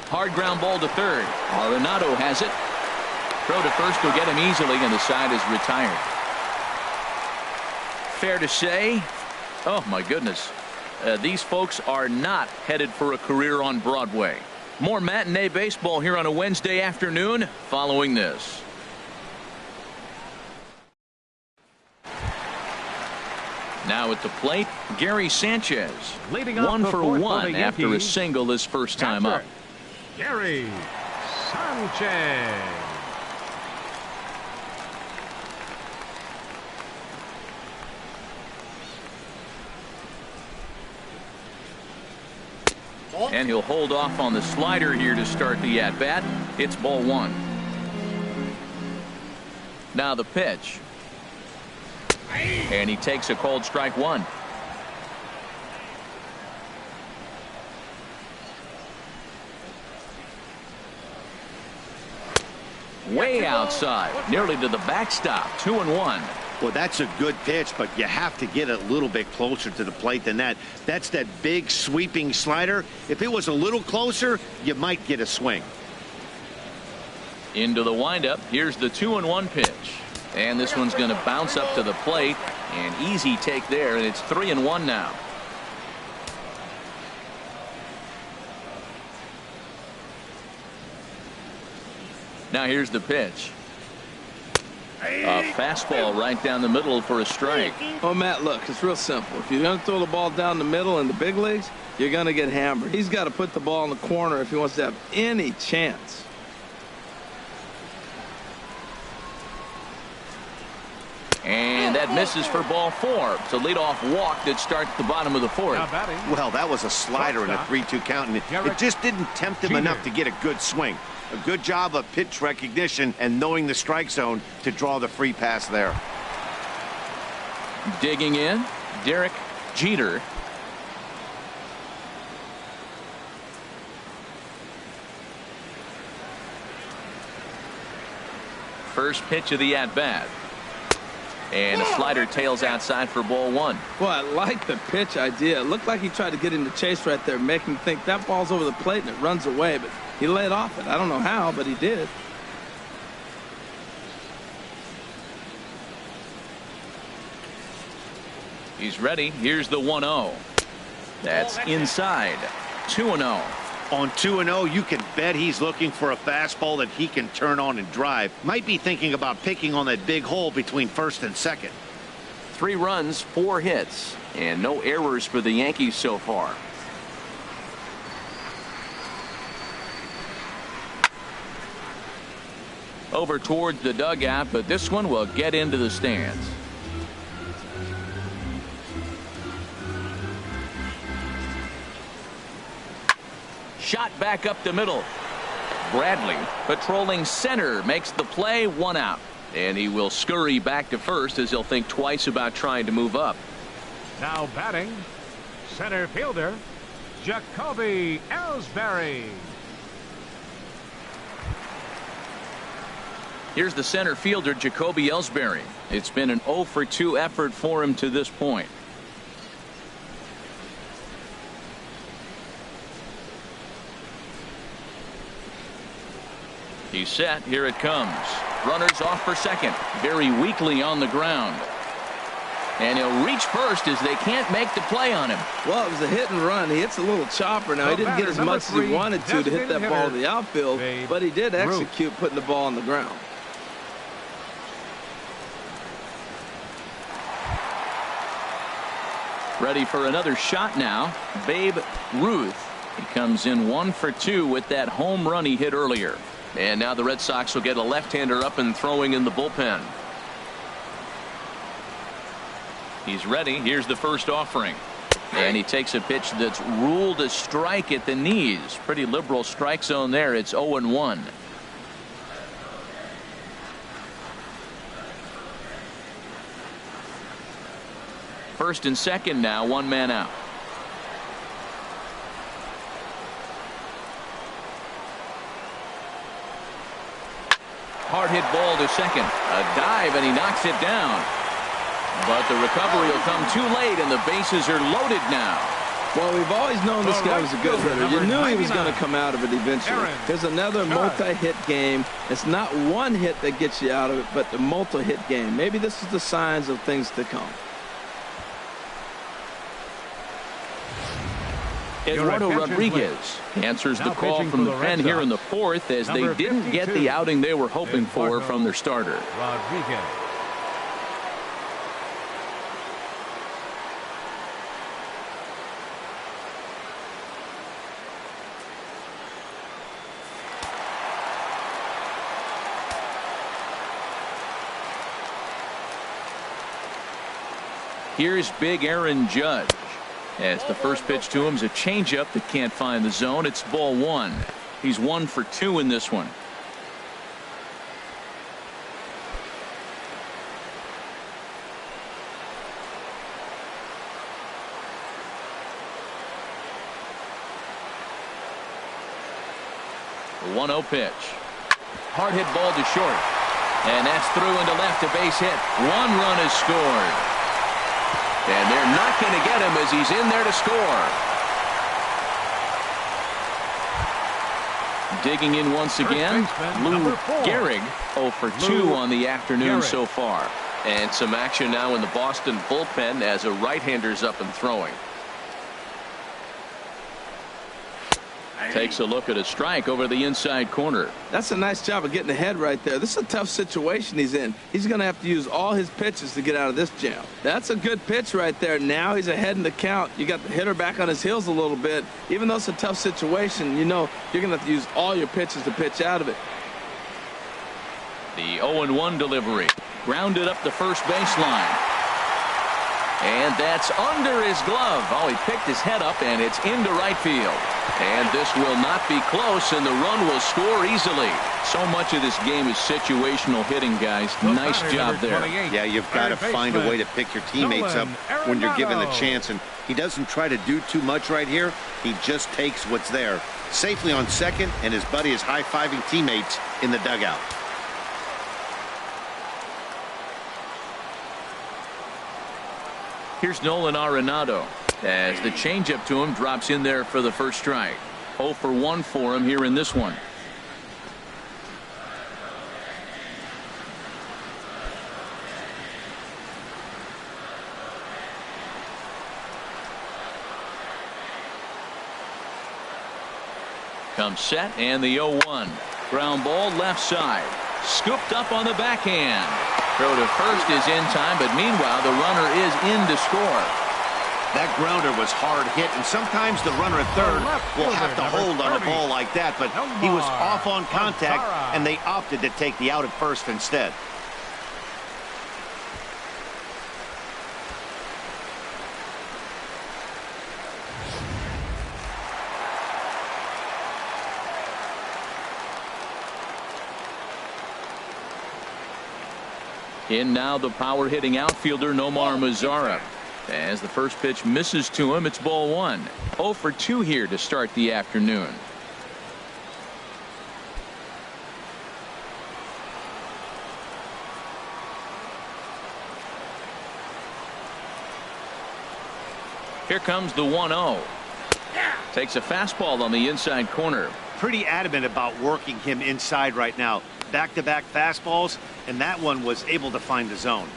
Hard ground ball to third. Arenado has it. Throw to first will get him easily, and the side is retired. Fair to say, oh my goodness, these folks are not headed for a career on Broadway. More matinee baseball here on a Wednesday afternoon following this. Now at the plate, Gary Sanchez. Leading off 1 for the 1 after a single his first time up. Gary Sanchez. And he'll hold off on the slider here to start the at-bat. It's ball one. Now the pitch. And he takes a called strike one. Way outside, nearly to the backstop. 2-1. Well, that's a good pitch, but you have to get a little bit closer to the plate than that. That's that big sweeping slider. If it was a little closer, you might get a swing. Into the windup. Here's the 2-1 pitch. And this one's going to bounce up to the plate. An easy take there, and it's 3-1 now. Now here's the pitch. A fastball right down the middle for a strike. Oh, Matt, look, it's real simple. If you're going to throw the ball down the middle in the big leagues, you're going to get hammered. He's got to put the ball in the corner if he wants to have any chance. And that misses for ball four. It's a leadoff walk that starts the bottom of the fourth. Well, that was a slider in a 3-2 count, and it just didn't tempt him enough to get a good swing. A good job of pitch recognition and knowing the strike zone to draw the free pass there. Digging in, Derek Jeter. First pitch of the at-bat. And a slider tails outside for ball one. Well, I like the pitch idea. It looked like he tried to get in the chase right there, make him think that ball's over the plate and it runs away, but he laid off it. I don't know how, but he did. He's ready. Here's the 1-0. That's inside. 2-0. On 2-0, you can bet he's looking for a fastball that he can turn on and drive. Might be thinking about picking on that big hole between first and second. 3 runs, 4 hits, and no errors for the Yankees so far. Over towards the dugout, but this one will get into the stands. Shot back up the middle. Bradley patrolling center makes the play, 1 out. And he will scurry back to first as he'll think twice about trying to move up. Now batting, center fielder, Jacoby Ellsbury. Here's the center fielder, Jacoby Ellsbury. It's been an 0 for 2 effort for him to this point. He's set. Here it comes. Runners off for second. Very weakly on the ground. And he'll reach first as they can't make the play on him. Well, it was a hit and run. He hits a little chopper now. He didn't get as much as he wanted to hit that ball to the outfield, but he did execute putting the ball on the ground. Ready for another shot now. Babe Ruth. He comes in 1 for 2 with that home run he hit earlier. And now the Red Sox will get a left-hander up and throwing in the bullpen. He's ready. Here's the first offering. And he takes a pitch that's ruled a strike at the knees. Pretty liberal strike zone there. It's 0-1. First and second now, 1 man out. Hard hit ball to second. A dive, and he knocks it down. But the recovery will come too late, and the bases are loaded now. Well, we've always known this guy was a good hitter. You knew he was going to come out of it eventually. Here's another multi-hit game. It's not one hit that gets you out of it, but the multi-hit game. Maybe this is the signs of things to come. Eduardo Rodriguez answers the call from the pen here in the fourth as they didn't get the outing they were hoping for from their starter. Rodriguez. Here's big Aaron Judge. As the first pitch to him is a changeup that can't find the zone. It's ball one. He's 1 for 2 in this one. The 1-0 pitch. Hard hit ball to short. And that's through into left, a base hit. 1 run is scored. And they're not going to get him as he's in there to score. Digging in once again, Gehrig 0 for 2 on the afternoon so far. And some action now in the Boston bullpen as a right-hander's up and throwing. Takes a look at a strike over the inside corner. That's a nice job of getting ahead right there. This is a tough situation he's in. He's going to have to use all his pitches to get out of this jam. That's a good pitch right there. Now he's ahead in the count. You got the hitter back on his heels a little bit. Even though it's a tough situation, you know you're going to have to use all your pitches to pitch out of it. The 0-1 delivery. Grounded up the first baseline. And that's under his glove. Oh, he picked his head up, and it's into right field. And this will not be close, and the run will score easily. So much of this game is situational hitting, guys. Nice job there. Yeah, you've got to find a way to pick your teammates up when you're given the chance. And he doesn't try to do too much right here. He just takes what's there. Safely on second, and his buddy is high-fiving teammates in the dugout. Here's Nolan Arenado as the changeup to him drops in there for the first strike. 0 for 1 for him here in this one. Comes set and the 0-1. Ground ball left side. Scooped up on the backhand. Throw to first is in time, but meanwhile the runner is in to score. That grounder was hard hit, and sometimes the runner at third will have to hold on a ball like that, but he was off on contact, and they opted to take the out at first instead. In now the power hitting outfielder Nomar Mazara. As the first pitch misses to him, it's ball one. 0 for 2 here to start the afternoon. Here comes the 1-0. Takes a fastball on the inside corner. Pretty adamant about working him inside right now. Back-to-back fastballs, and that one was able to find the zone.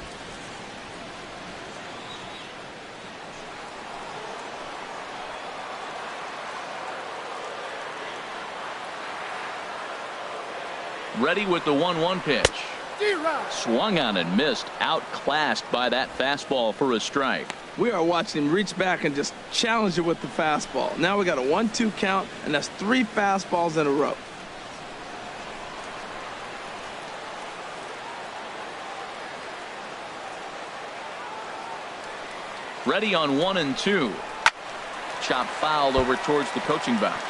Ready with the 1-1 pitch. Swung on and missed. Outclassed by that fastball for a strike. We are watching him reach back and just challenge it with the fastball. Now we got a 1-2 count, and that's 3 fastballs in a row. Ready on 1 and 2. Chop fouled over towards the coaching box.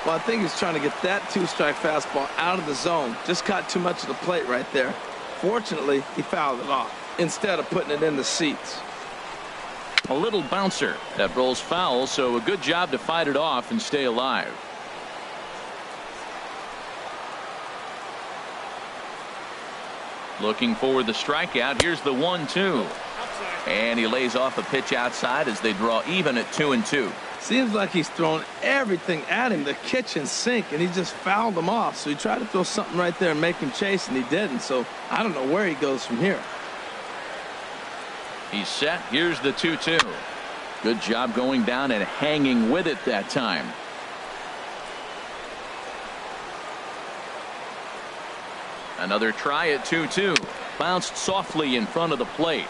Well, I think he's trying to get that 2-strike fastball out of the zone. Just caught too much of the plate right there. Fortunately, he fouled it off instead of putting it in the seats. A little bouncer that rolls foul, so a good job to fight it off and stay alive. Looking for the strikeout. Here's the 1-2. And he lays off a pitch outside as they draw even at 2-2. Seems like he's thrown everything at him, the kitchen sink, and he just fouled them off. So he tried to throw something right there and make him chase, and he didn't. So I don't know where he goes from here. He's set. Here's the 2-2. Good job going down and hanging with it that time. Another try at 2-2. Bounced softly in front of the plate.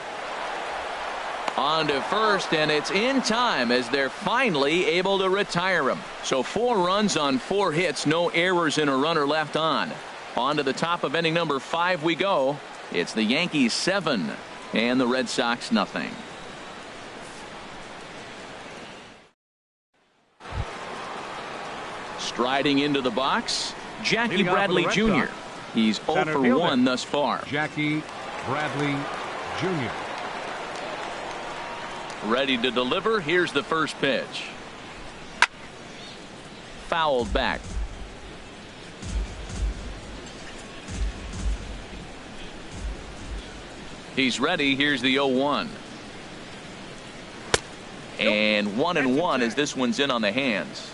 On to first, and it's in time as they're finally able to retire him. So 4 runs on 4 hits, no errors and a runner left on. On to the top of inning number 5 we go. It's the Yankees 7 and the Red Sox nothing. Striding into the box, Jackie Leading off for the Bradley Red Jr. Sox, He's 0 center for fielder, 1 thus far. Jackie Bradley Jr. Ready to deliver. Here's the first pitch. Fouled back. He's ready. Here's the 0-1. And 1-1 as this one's in on the hands.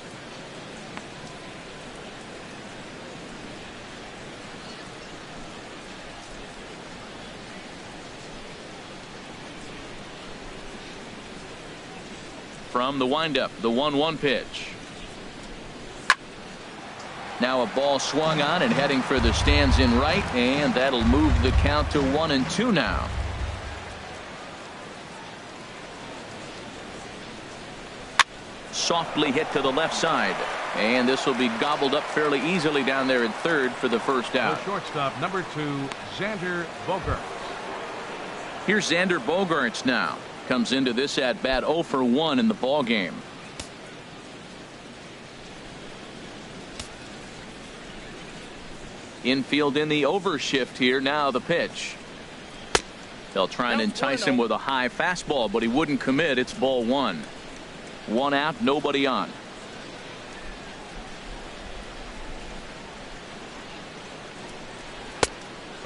From the windup, the 1-1 pitch. Now a ball swung on and heading for the stands in right, and that'll move the count to 1-2 now. Softly hit to the left side, and this will be gobbled up fairly easily down there at third for the first out. The shortstop, number 2, Xander Bogaerts. Here's Xander Bogaerts now. Comes into this at bat 0 for 1 in the ball game. Infield in the overshift here. Now the pitch. They'll try and entice him with a high fastball, but he wouldn't commit. It's ball 1. 1 out, nobody on.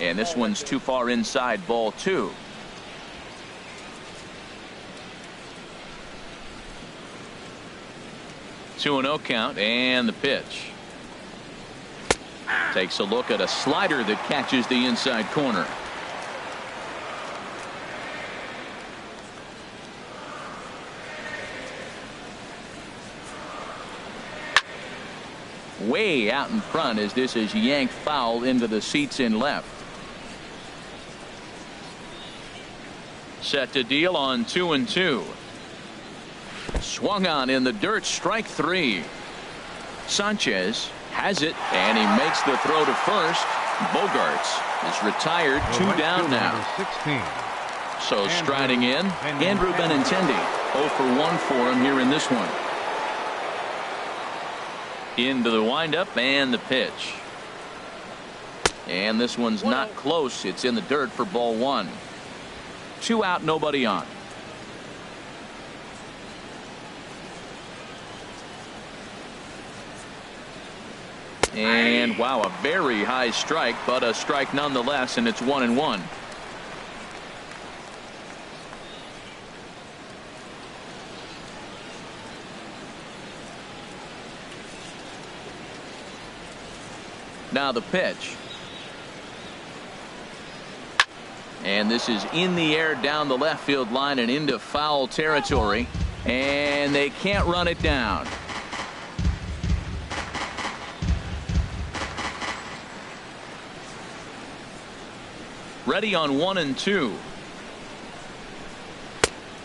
And this one's too far inside, ball 2. Two and 0 count, and the pitch. Takes a look at a slider that catches the inside corner. Way out in front as this is yanked foul into the seats in left. Set to deal on 2-2. Swung on in the dirt, strike 3. Sanchez has it, and he makes the throw to first. Bogaerts is retired, 2 down now. 16. So striding in, Andrew Benintendi. 0 for 1 for him here in this one. Into the windup and the pitch. And this one's not close. It's in the dirt for ball 1. 2 out, nobody on. And wow, a very high strike, but a strike nonetheless, and it's 1-1. Now the pitch. And this is in the air down the left field line and into foul territory. And they can't run it down. Ready on 1-2.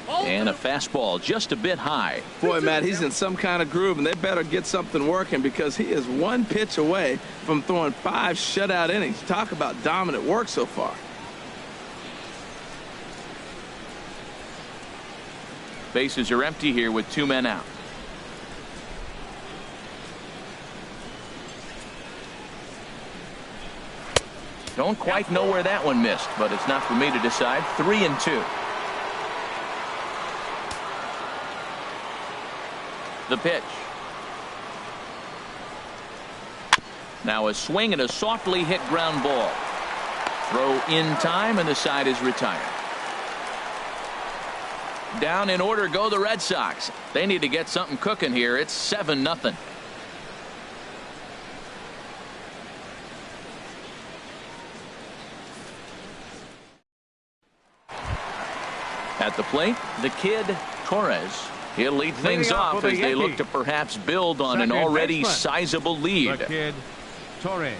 And a fastball just a bit high. Boy, Matt, he's in some kind of groove, and they better get something working because he is 1 pitch away from throwing 5 shutout innings. Talk about dominant work so far. Bases are empty here with 2 men out. Don't quite know where that one missed, but it's not for me to decide. 3-2. The pitch. Now a swing and a softly hit ground ball. Throw in time, and the side is retired. Down in order go the Red Sox. They need to get something cooking here. It's 7-0. At the plate, the kid Torres. He'll lead things off as they look to perhaps build on an already sizable lead. The kid Torres.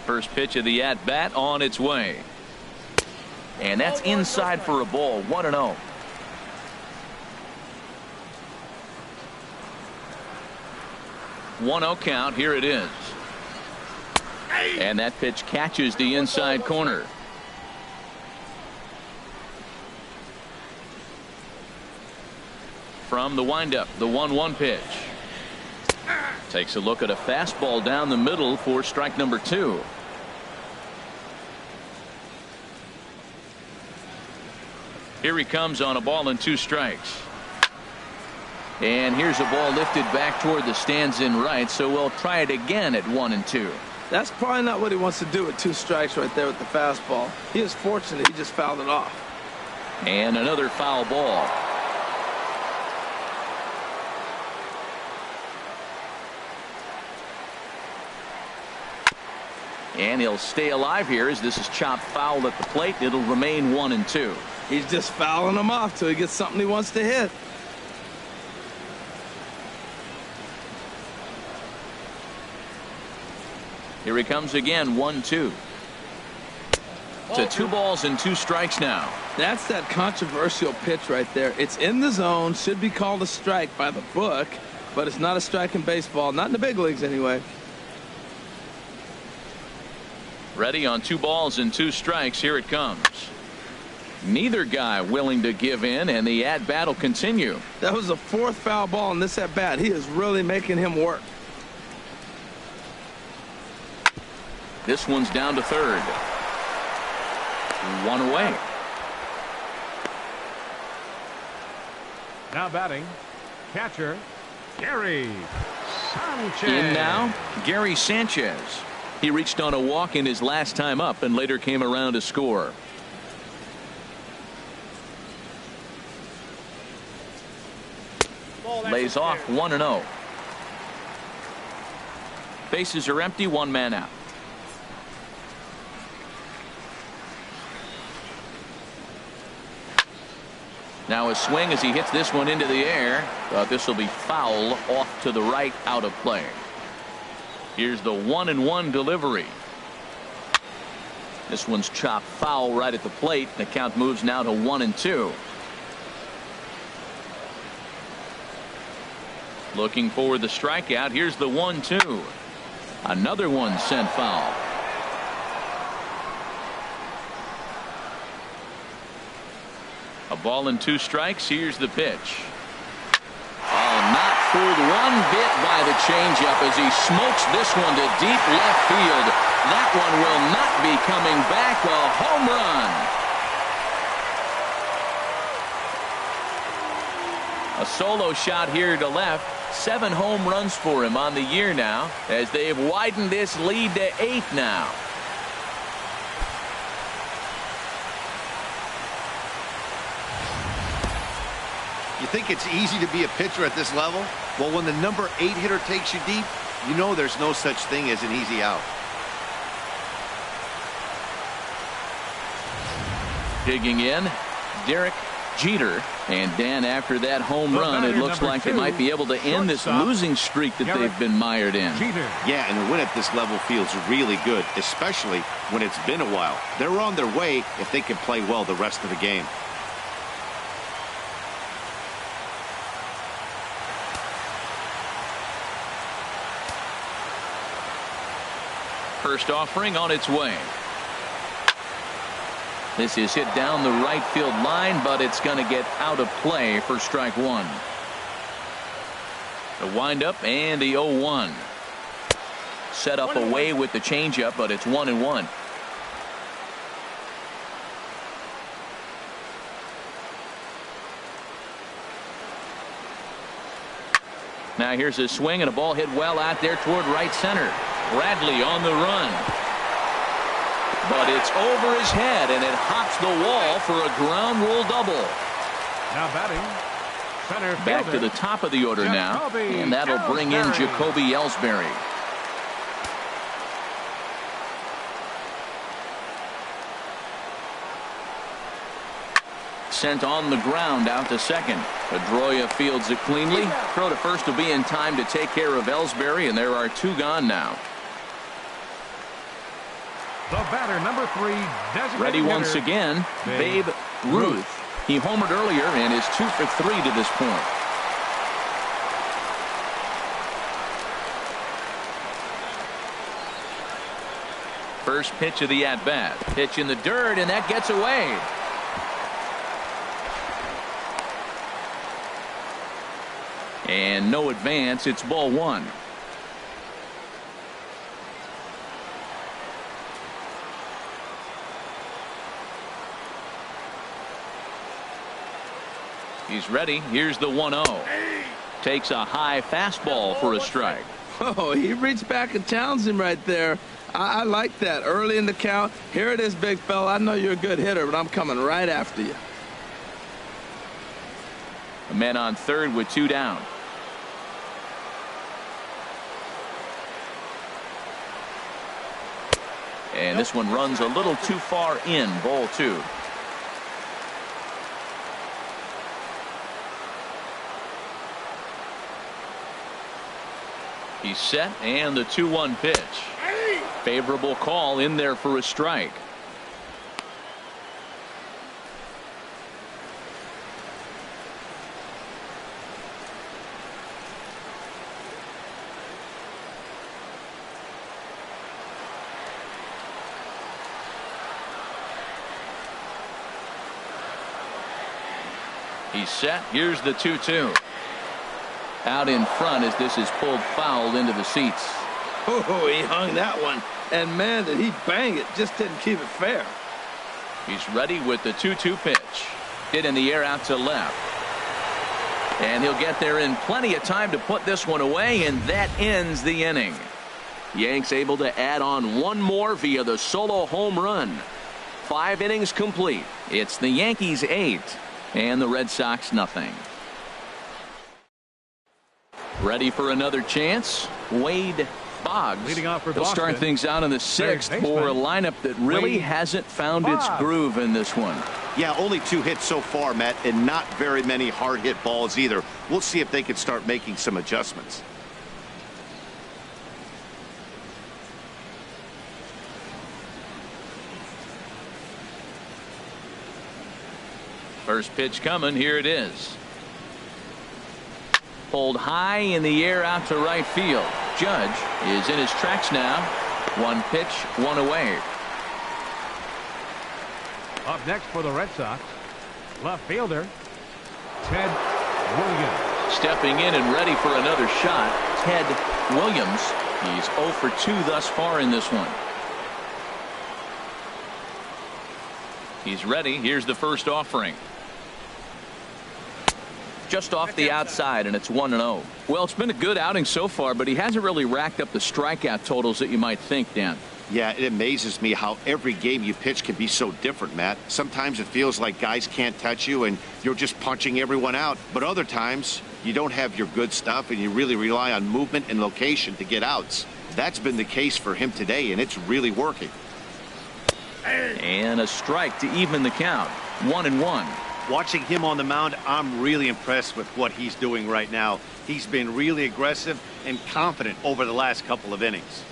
First pitch of the at-bat on its way. And that's inside for a ball. 1-0. One 0 count. Here it is. And that pitch catches the inside corner. from the windup, the 1-1 pitch. Takes a look at a fastball down the middle for strike number 2. Here he comes on a ball and 2 strikes. And here's a ball lifted back toward the stands in right, so we'll try it again at 1-2. That's probably not what he wants to do with 2 strikes right there with the fastball. He is fortunate he just fouled it off. And another foul ball. And he'll stay alive here as this is chopped foul at the plate. It'll remain 1-2. He's just fouling them off till he gets something he wants to hit. Here he comes again, 1-2. To 2 balls and 2 strikes now. That's that controversial pitch right there. It's in the zone, should be called a strike by the book, but it's not a strike in baseball, not in the big leagues anyway. Ready on 2 balls and 2 strikes. Here it comes. Neither guy willing to give in, and the at-bat will continue. That was the 4th foul ball in this at-bat. He is really making him work. This one's down to 3rd. 1 away. Now batting, catcher, Gehrig Sanchez. In now, Gary Sanchez. He reached on a walk in his last time up and later came around to score. Lays off 1-0. Bases are empty, 1 man out. Now a swing as he hits this one into the air, but this will be foul off to the right, out of play. Here's the 1-1 delivery. This one's chopped foul right at the plate. The count moves now to 1-2. Looking for the strikeout. Here's the 1-2. Another one sent foul. A ball and 2 strikes. Here's the pitch. Oh, not fooled one bit by the changeup as he smokes this one to deep left field. That one will not be coming back. A home run. A solo shot here to left. 7 home runs for him on the year now as they've widened this lead to 8 now. You think it's easy to be a pitcher at this level? Well, when the number 8 hitter takes you deep, you know there's no such thing as an easy out. Digging in, Derek Jeter. And Dan, after that home run, it looks like they might be able to end this losing streak that they've been mired in. Yeah, and a win at this level feels really good, especially when it's been a while. They're on their way if they can play well the rest of the game. First offering on its way. This is hit down the right field line, but it's going to get out of play for strike 1. The windup and the 0-1. Set up away with the changeup, but it's 1-1. Now here's a swing and a ball hit well out there toward right center. Bradley on the run. But it's over his head, and it hops the wall for a ground rule double. Now batting, center fielder. Back to the top of the order now, and that'll bring in Jacoby Ellsbury. Sent on the ground out to second. Pedroia fields it cleanly. Throw to first will be in time to take care of Ellsbury, and there are 2 gone now. The batter, number 3, designated ready once again, Babe Ruth. He homered earlier and is 2 for 3 to this point. First pitch of the at-bat. Pitch in the dirt, and that gets away. And no advance. It's ball one. He's ready. Here's the 1-0. Takes a high fastball for a strike. Oh, he reached back and challenged him right there. I like that. Early in the count. Here it is, big fella. I know you're a good hitter, but I'm coming right after you. A man on third with 2 down. And this one runs a little too far in. Ball 2. He's set, and the 2-1 pitch. Favorable call in there for a strike. He's set. Here's the 2-2. Out in front as this is pulled foul into the seats. Oh, he hung that one. And, man, did he bang it. Just didn't keep it fair. He's ready with the 2-2 pitch. Hit in the air out to left. And he'll get there in plenty of time to put this one away, and that ends the inning. Yanks able to add on one more via the solo home run. 5 innings complete. It's the Yankees 8 and the Red Sox nothing. Ready for another chance. Wade Boggs. Leading off for He'll start Boston. things out in the 6th for a lineup that really hasn't found its groove in this one. Yeah, only 2 hits so far, Matt, and not very many hard hit balls either. We'll see if they can start making some adjustments. First pitch coming. Here it is. Pulled high in the air out to right field. Judge is in his tracks now. 1 pitch, 1 away. Up next for the Red Sox, left fielder Ted Williams. Stepping in and ready for another shot, Ted Williams. He's 0 for 2 thus far in this one. He's ready. Here's the first offering. Just off the outside, and it's 1-0. Well, it's been a good outing so far, but he hasn't really racked up the strikeout totals that you might think, Dan. Yeah, it amazes me how every game you pitch can be so different, Matt. Sometimes it feels like guys can't touch you and you're just punching everyone out. But other times you don't have your good stuff and you really rely on movement and location to get outs. That's been the case for him today, and it's really working. And a strike to even the count. 1-1. Watching him on the mound, I'm really impressed with what he's doing right now. He's been really aggressive and confident over the last couple of innings.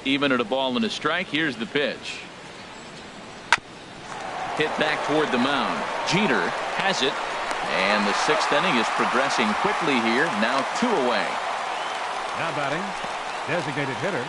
Even at a ball and a strike. Here's the pitch. Hit back toward the mound. Jeter has it. And the 6th inning is progressing quickly here. Now 2 away. Now batting, designated hitter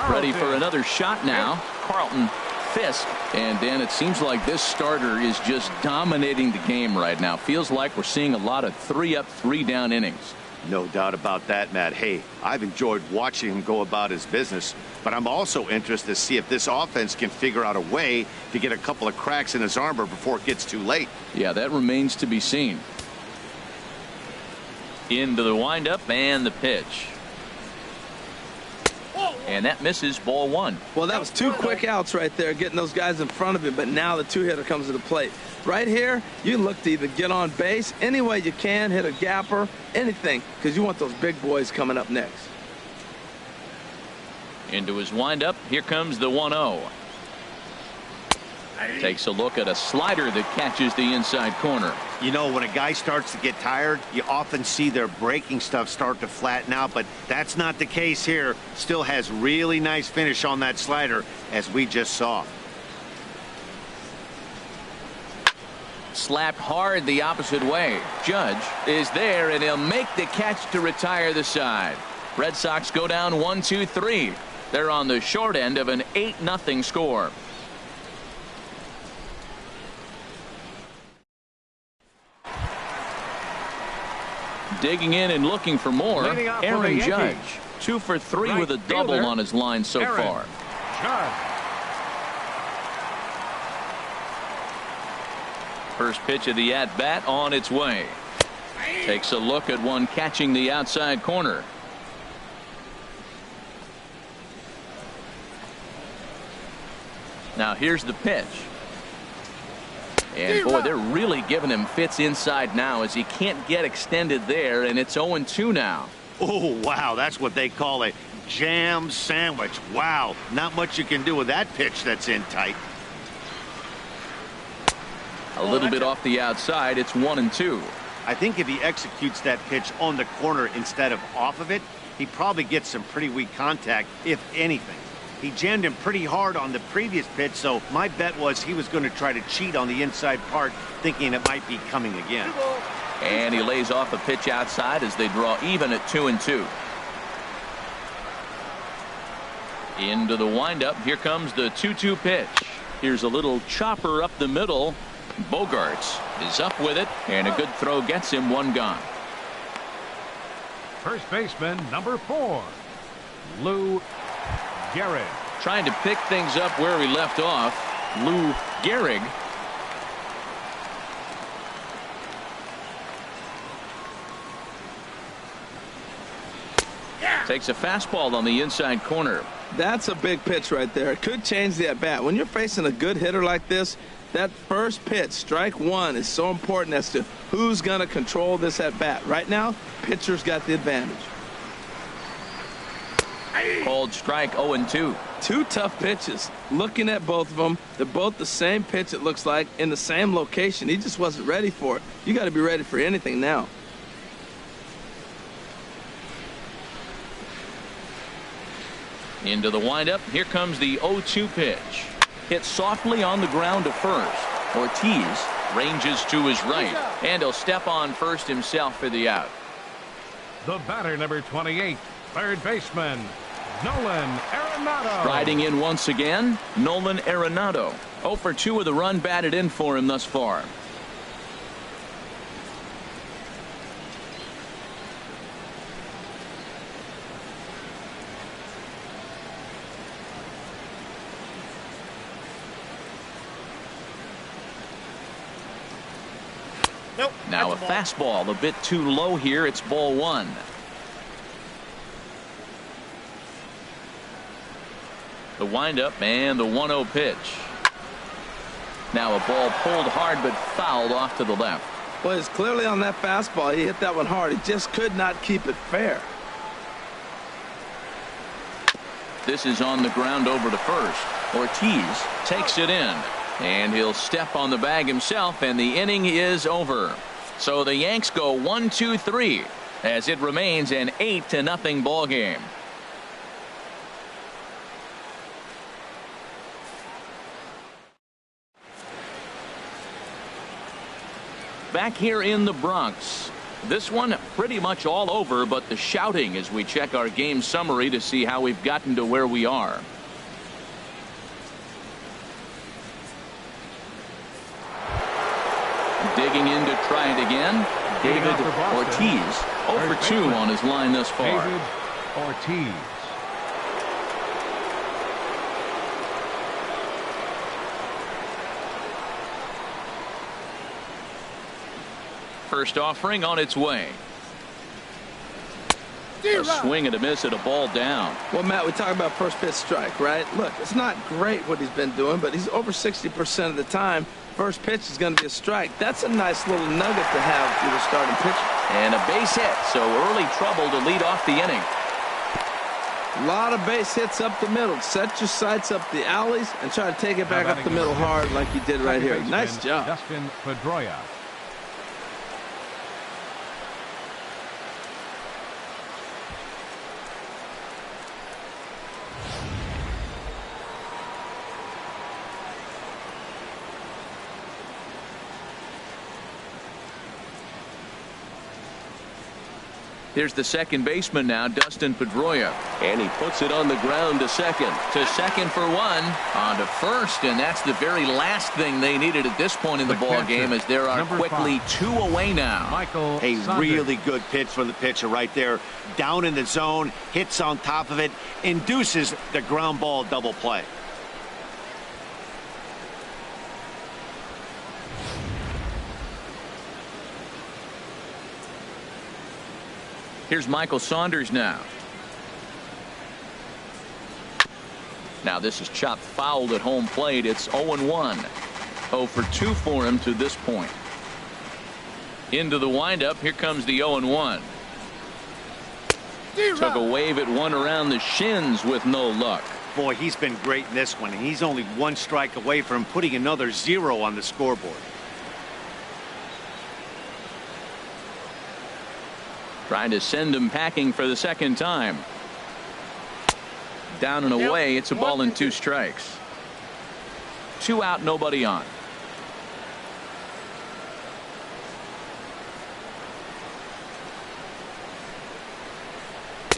Ready for another shot now. Carlton Fisk. And Dan, it seems like this starter is just dominating the game right now. Feels like we're seeing a lot of 3-up, 3-down innings. No doubt about that, Matt. Hey, I've enjoyed watching him go about his business, but I'm also interested to see if this offense can figure out a way to get a couple of cracks in his armor before it gets too late. Yeah, that remains to be seen. Into the windup and the pitch. And that misses. Ball 1. Well, that was 2 quick outs right there, getting those guys in front of him, but now the 2-hitter comes to the plate. Right here, you look to either get on base any way you can, hit a gapper, anything, because you want those big boys coming up next. Into his windup. Here comes the 1-0. Takes a look at a slider that catches the inside corner. You know, when a guy starts to get tired, you often see their breaking stuff start to flatten out, but that's not the case here. Still has really nice finish on that slider, as we just saw. Slapped hard the opposite way. Judge is there, and he'll make the catch to retire the side. Red Sox go down 1-2-3. They're on the short end of an 8-0 score. Digging in and looking for more, Aaron Judge. 2 for 3 with a double on his line so far. First pitch of the at-bat on its way. Takes a look at one catching the outside corner. Now here's the pitch. And boy, they're really giving him fits inside now as he can't get extended there, and it's 0-2 now. Oh, wow, that's what they call a jam sandwich. Wow, not much you can do with that pitch that's in tight. A little bit off the outside. It's 1-2. I think if he executes that pitch on the corner instead of off of it, he probably gets some pretty weak contact, if anything. He jammed him pretty hard on the previous pitch, so my bet was he was going to try to cheat on the inside part, thinking it might be coming again. And he lays off a pitch outside as they draw even at 2-2. Into the windup. Here comes the 2-2 pitch. Here's a little chopper up the middle. Bogarts is up with it, and a good throw gets him one gone. First baseman, number 4, Lou Gehrig. Trying to pick things up where he left off. Lou Gehrig. Takes a fastball on the inside corner. That's a big pitch right there. It could change the at-bat. When you're facing a good hitter like this, that first pitch, strike one, is so important as to who's going to control this at-bat. Right now, pitcher's got the advantage. Called strike 0-2. 2 tough pitches. Looking at both of them, they're both the same pitch, it looks like, in the same location. He just wasn't ready for it. You got to be ready for anything now. Into the windup. Here comes the 0-2 pitch. Hit softly on the ground to first. Ortiz ranges to his right, and he'll step on first himself for the out. The batter, number 28, third baseman, Nolan Arenado. Riding in once again, Nolan Arenado. 0 for 2 with a run batted in for him thus far. Nope, now a fastball a bit too low here. It's ball 1. The windup and the 1-0 pitch. Now a ball pulled hard but fouled off to the left. Well, it's clearly on that fastball. He hit that one hard. He just could not keep it fair. This is on the ground over to first. Ortiz takes it in, and he'll step on the bag himself, and the inning is over. So the Yanks go 1-2-3 as it remains an 8-0 ball game. Back here in the Bronx. This one pretty much all over, but the shouting as we check our game summary to see how we've gotten to where we are. Digging in to try it again. David Ortiz. 0 for 2 on his line thus far. David Ortiz. First offering on its way. A swing and a miss at a ball down. Well, Matt, we talk about first pitch strike, right? Look, it's not great what he's been doing, but he's over 60% of the time. First pitch is going to be a strike. That's a nice little nugget to have with a starting pitcher. And a base hit, so early trouble to lead off the inning. A lot of base hits up the middle. Set your sights up the alleys and try to take it back up the middle hard like you did right here. Nice job. Dustin Pedroia. Here's the second baseman now, Dustin Pedroia. And he puts it on the ground to second. To second for one. On to first, and that's the very last thing they needed at this point in the ball game, as there are quickly 2 away now. A really good pitch from the pitcher right there. Down in the zone, hits on top of it, induces the ground ball double play. Here's Michael Saunders now. Now this is chopped fouled at home plate. It's 0-1. 0 for 2 for him to this point. Into the windup. Here comes the 0-1. Took a wave at one around the shins with no luck. Boy, he's been great in this one, and he's only 1 strike away from putting another 0 on the scoreboard. Trying to send him packing for the second time. Down and away. It's a ball and 2 strikes. 2 out, nobody on.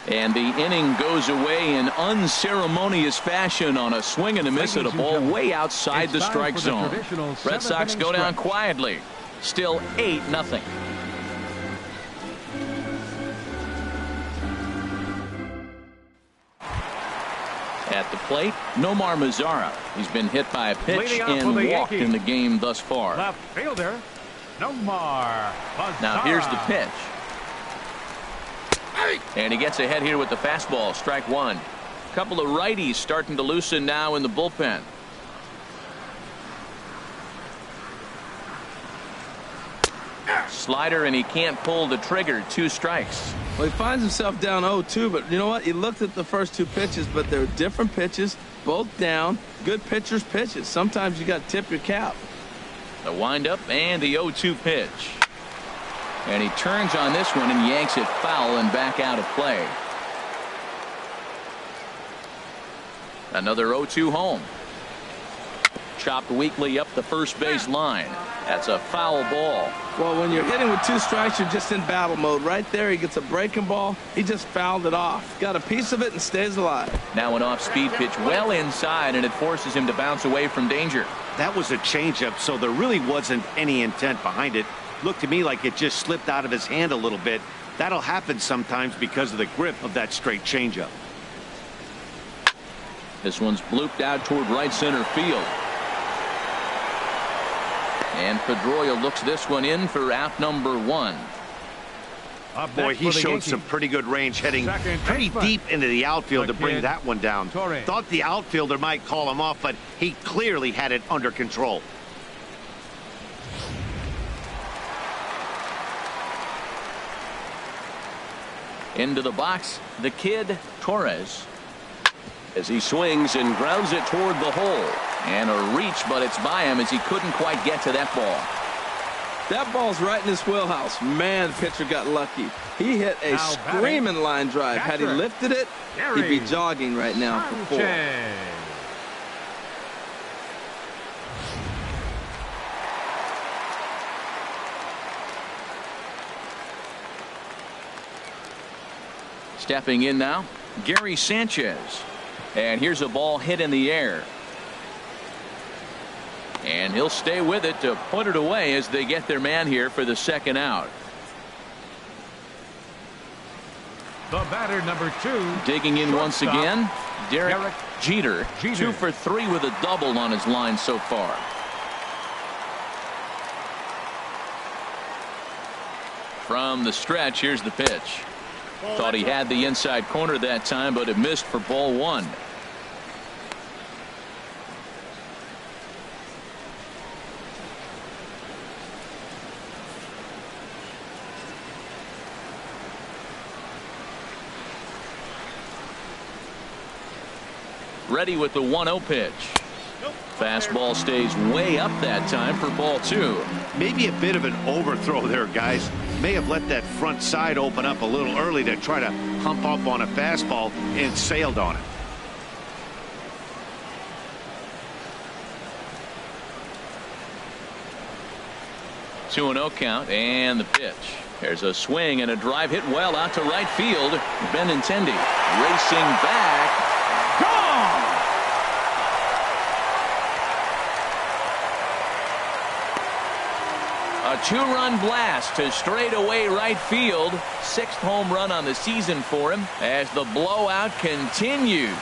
And the inning goes away in unceremonious fashion on a swing and a miss at a ball way outside the strike zone. Red Sox go down quietly. Still 8-0. At the plate, Nomar Mazara. He's been hit by a pitch and walked in the game thus far. Left fielder, Nomar Mazara. Now here's the pitch. And he gets ahead here with the fastball. Strike 1. Couple of righties starting to loosen now in the bullpen. Slider, and he can't pull the trigger. 2 strikes. Well, he finds himself down 0-2, but you know what? He looked at the first 2 pitches, but they're different pitches, both down. Good pitchers' pitches. Sometimes you got to tip your cap. The windup and the 0-2 pitch. And he turns on this one and yanks it foul and back out of play. Another 0-2 home. Chopped weakly up the first base line. That's a foul ball. Well, when you're hitting with 2 strikes, you're just in battle mode. Right there, he gets a breaking ball. He just fouled it off. Got a piece of it and stays alive. Now an off-speed pitch well inside, and it forces him to bounce away from danger. That was a changeup, so there really wasn't any intent behind it. Looked to me like it just slipped out of his hand a little bit. That'll happen sometimes because of the grip of that straight changeup. This one's blooped out toward right center field. And Pedroia looks this one in for out number 1. Boy, he showed some pretty good range heading pretty deep into the outfield to bring that one down. Thought the outfielder might call him off, but he clearly had it under control. Into the box, the kid, Torres. As he swings and grounds it toward the hole. And a reach, but it's by him as he couldn't quite get to that ball. That ball's right in his wheelhouse. Man, the pitcher got lucky. He hit a screaming line drive. Had he lifted it, he'd be jogging right now for 4. Stepping in now, Gary Sanchez. And here's a ball hit in the air. And he'll stay with it to put it away as they get their man here for the second out. The batter, number 2. Digging in once again, Derek Jeter. 2 for 3 with a double on his line so far. From the stretch, here's the pitch. Thought he had the inside corner that time, but it missed for ball 1. Ready with the 1-0 pitch. Fastball stays way up that time for ball 2. Maybe a bit of an overthrow there, guys. May have let that front side open up a little early to try to hump up on a fastball and sailed on it. Two 2-0 count and the pitch. There's a swing and a drive hit well out to right field. Benintendi racing back. Gone! A two-run blast to straightaway right field. 6th home run on the season for him as the blowout continues.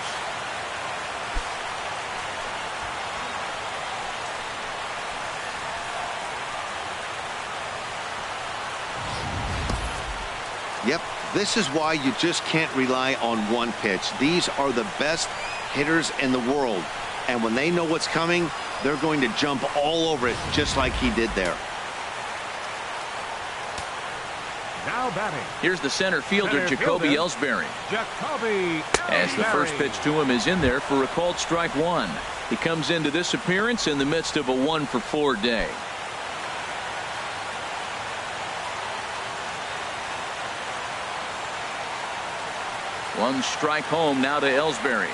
Yep, this is why you just can't rely on one pitch. These are the best hitters in the world. And when they know what's coming, they're going to jump all over it just like he did there. Now batting. Here's the center fielder, Jacoby Ellsbury. As the first pitch to him is in there for a called strike one. He comes into this appearance in the midst of a 1-for-4 day. One strike home now to Ellsbury.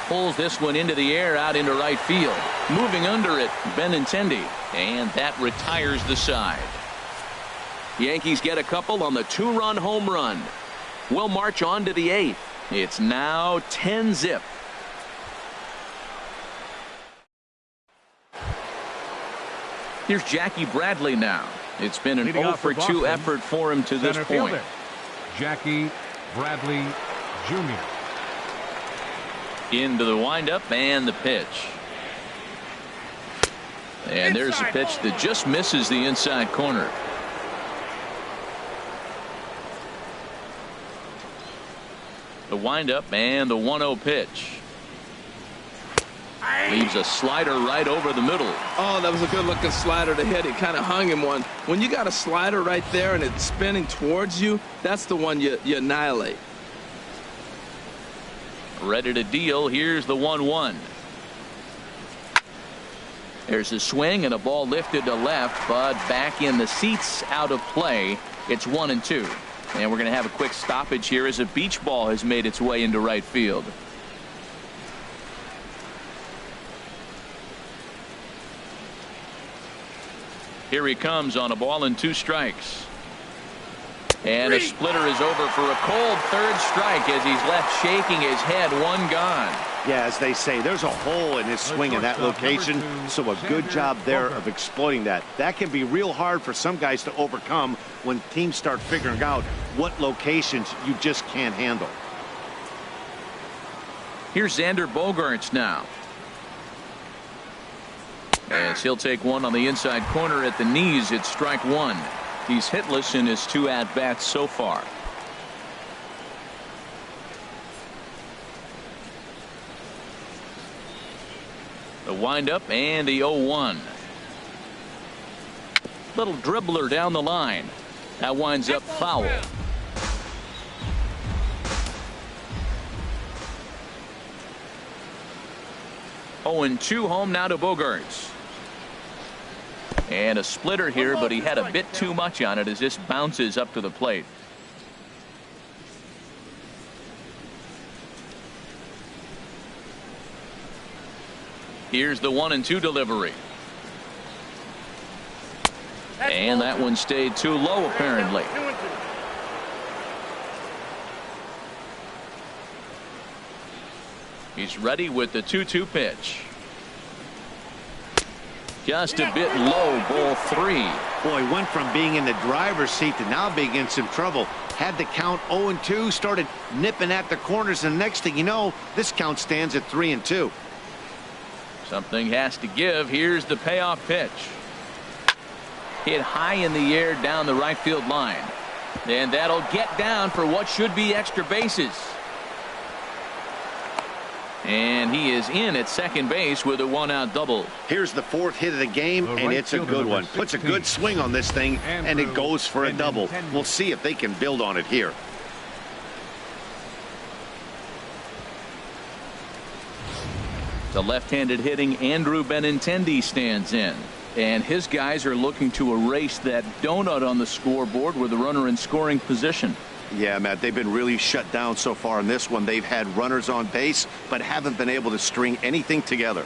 Pulls this one into the air out into right field. Moving under it, Benintendi. And that retires the side. Yankees get a couple on the 2-run home run. We'll march on to the 8th. It's now 10-zip. Here's Jackie Bradley now. It's been an 0-for-2 effort for him to this point. Jackie Bradley Jr. Into the windup and the pitch. And there's a pitch that just misses the inside corner. The windup and the 1-0 pitch. Leaves a slider right over the middle. Oh, that was a good looking slider to hit. It kind of hung him one. When you got a slider right there and it's spinning towards you, that's the one you annihilate. Ready to deal. Here's the 1-1. There's a swing and a ball lifted to left, but back in the seats, out of play. It's 1-2. And we're going to have a quick stoppage here as a beach ball has made its way into right field. Here he comes on a ball and 2 strikes. And a splitter is over for a cold 3rd strike as he's left shaking his head. 1 gone. Yeah, as they say, there's a hole in his swing in that location, so a good job there of exploiting that. That can be real hard for some guys to overcome when teams start figuring out what locations you just can't handle. Here's Xander Bogaerts now. As he'll take one on the inside corner at the knees. It's strike 1. He's hitless in his 2 at-bats so far. The windup and the 0-1. Little dribbler down the line. That winds up foul. Oh, and 2 home now to Bogaerts. And a splitter here, but he had a bit too much on it as this bounces up to the plate. Here's the 1-2 delivery. And that one stayed too low, apparently. He's ready with the 2-2 pitch. Just a bit low, ball 3. Boy, went from being in the driver's seat to now being in some trouble. Had the count 0-2, started nipping at the corners, and the next thing you know, this count stands at 3-2. Something has to give. Here's the payoff pitch. Hit high in the air down the right field line. And that'll get down for what should be extra bases. And he is in at second base with a 1-out double. Here's the 4th hit of the game, and it's a good one. Puts a good swing on this thing, and it goes for a double. We'll see if they can build on it here. The left-handed hitting Andrew Benintendi stands in. And his guys are looking to erase that donut on the scoreboard with the runner in scoring position. Yeah, Matt, they've been really shut down so far in this one. They've had runners on base, but haven't been able to string anything together.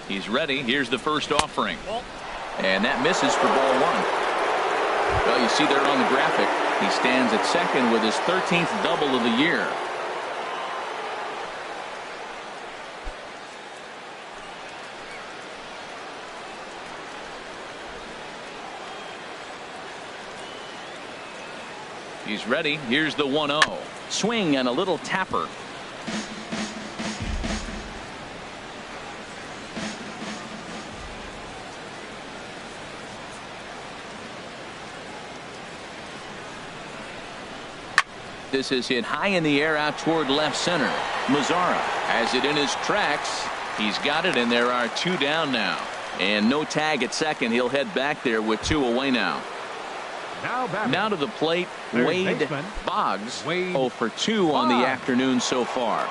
He's ready. Here's the first offering. And that misses for ball one. Well, you see there on the graphic, he stands at second with his 13th double of the year. He's ready. Here's the 1-0. Swing and a little tapper. This is hit high in the air out toward left center. Mazara has it in his tracks. He's got it, and there are 2 down now. And no tag at second. He'll head back there with 2 away now. Now to the plate, Wade Boggs. 0 for 2 on the afternoon so far.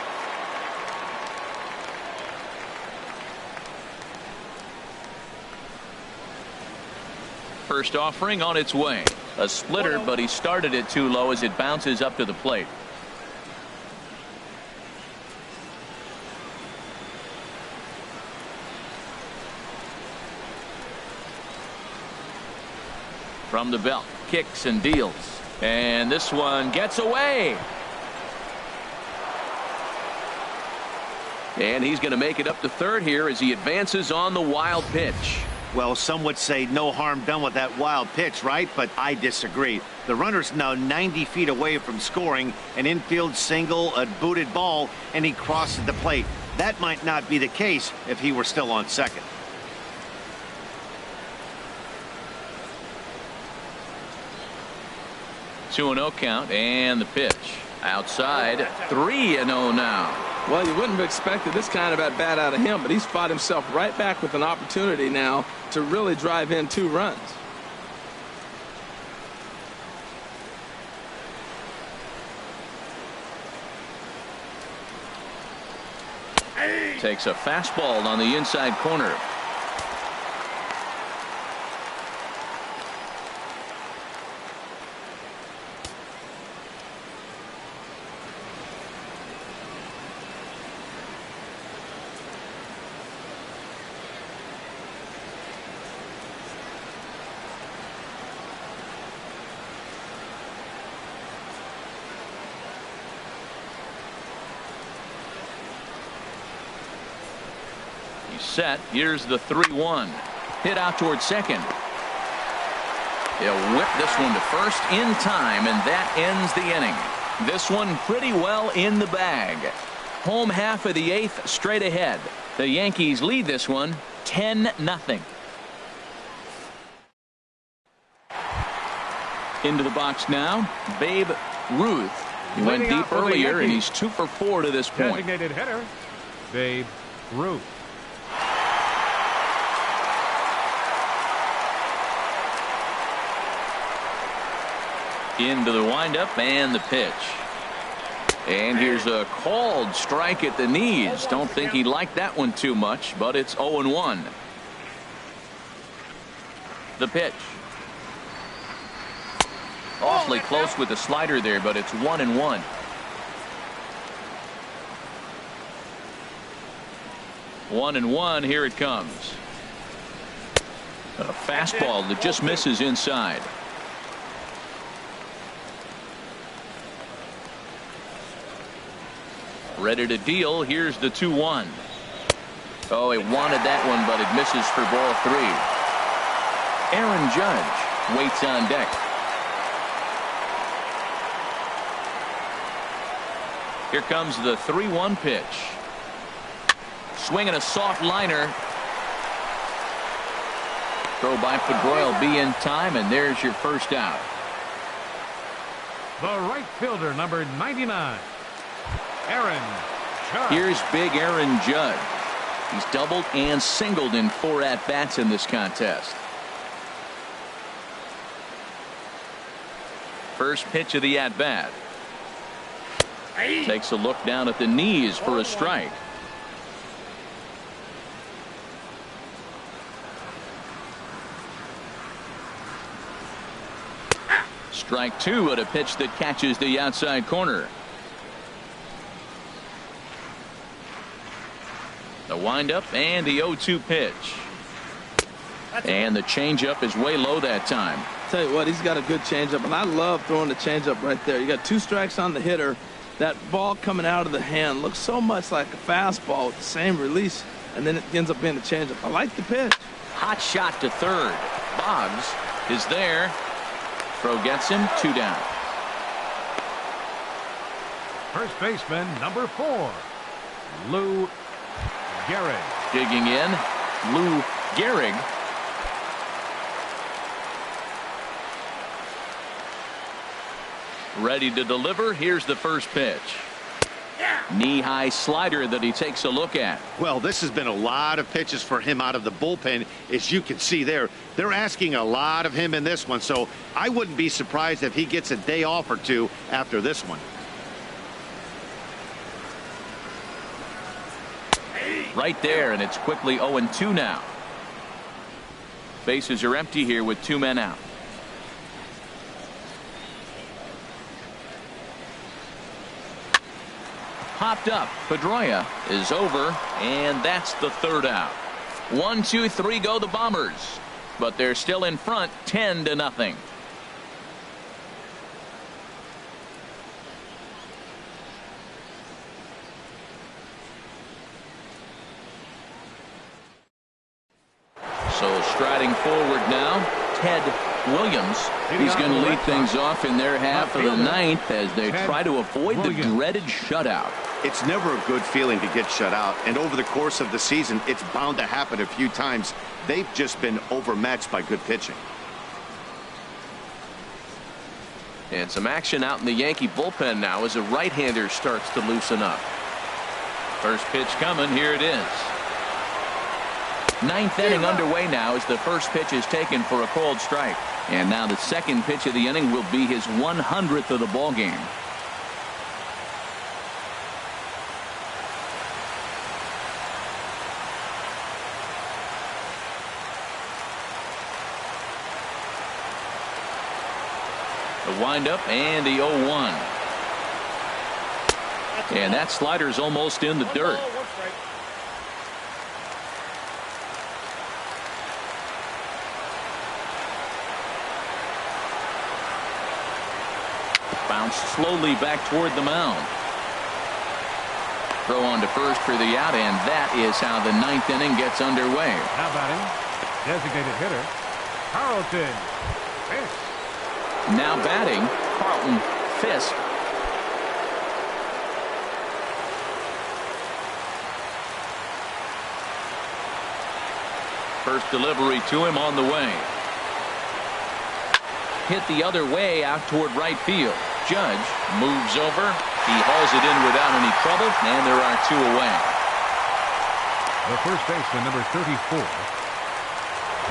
First offering on its way. A splitter, but he started it too low as it bounces up to the plate. From the belt, kicks and deals. And this one gets away. And he's going to make it up to third here as he advances on the wild pitch. Well, some would say no harm done with that wild pitch, right? But I disagree. The runner's now 90 feet away from scoring an infield single, a booted ball, and he crosses the plate. That might not be the case if he were still on second. Two and 0 count, and the pitch outside. 3-0 now. Well, you wouldn't have expected this kind of at bat out of him, but he's fought himself right back with an opportunity now to really drive in 2 runs. Takes a fastball on the inside corner. Set. Here's the 3-1. Hit out towards second. He'll whip this one to first in time, and that ends the inning. This one pretty well in the bag. Home half of the 8th straight ahead. The Yankees lead this one 10-0. Into the box now, Babe Ruth. He went deep earlier, and he's 2 for 4 to this point. Designated hitter, Babe Ruth. Into the windup and the pitch. And here's a called strike at the knees. Don't think he liked that one too much, but it's 0-1. The pitch. Awfully close with the slider there, but it's 1-1. One and one. Here it comes. A fastball that just misses inside. Ready to deal. Here's the 2-1. Oh, he wanted that one, but it misses for ball 3. Aaron Judge waits on deck. Here comes the 3-1 pitch. Swinging a soft liner. Throw by Pedroia will be in time, and there's your first out. The right fielder, number 99. Aaron Judge. Here's big Aaron Judge. He's doubled and singled in 4 at-bats in this contest. First pitch of the at-bat. Takes a look down at the knees for a strike. Strike 2 at a pitch that catches the outside corner. The windup and the 0-2 pitch. And the changeup is way low that time. Tell you what, he's got a good changeup, and I love throwing the changeup right there. You got 2 strikes on the hitter. That ball coming out of the hand looks so much like a fastball with the same release, and then it ends up being a changeup. I like the pitch. Hot shot to third. Boggs is there. Throw gets him. 2 down. First baseman, number 4, Lou Gehrig. Digging in, Lou Gehrig. Ready to deliver. Here's the first pitch. Knee-high slider that he takes a look at. Well, this has been a lot of pitches for him out of the bullpen. As you can see there, they're asking a lot of him in this one, so I wouldn't be surprised if he gets a day off or 2 after this one. Right there, and it's quickly 0-2 now. Bases are empty here with 2 men out. Popped up. Pedroia is over, and that's the 3rd out. 1, 2, 3 go the Bombers, but they're still in front 10-0. So striding forward now, Ted Williams. He's going to lead things off in their half of the 9th as they try to avoid the dreaded shutout. It's never a good feeling to get shut out, and over the course of the season, it's bound to happen a few times. They've just been overmatched by good pitching. And some action out in the Yankee bullpen now as a right-hander starts to loosen up. First pitch coming. Here it is. 9th inning underway now as the first pitch is taken for a called strike. And now the second pitch of the inning will be his 100th of the ball game. The windup and the 0-1. And that slider's almost in the dirt. Bounced slowly back toward the mound. Throw on to first for the out, and that is how the 9th inning gets underway. Now batting, designated hitter, Carlton Fisk. Now batting, Carlton Fisk. First delivery to him on the way. Hit the other way out toward right field. Judge moves over. He hauls it in without any trouble, and there are 2 away. The first baseman, number 34.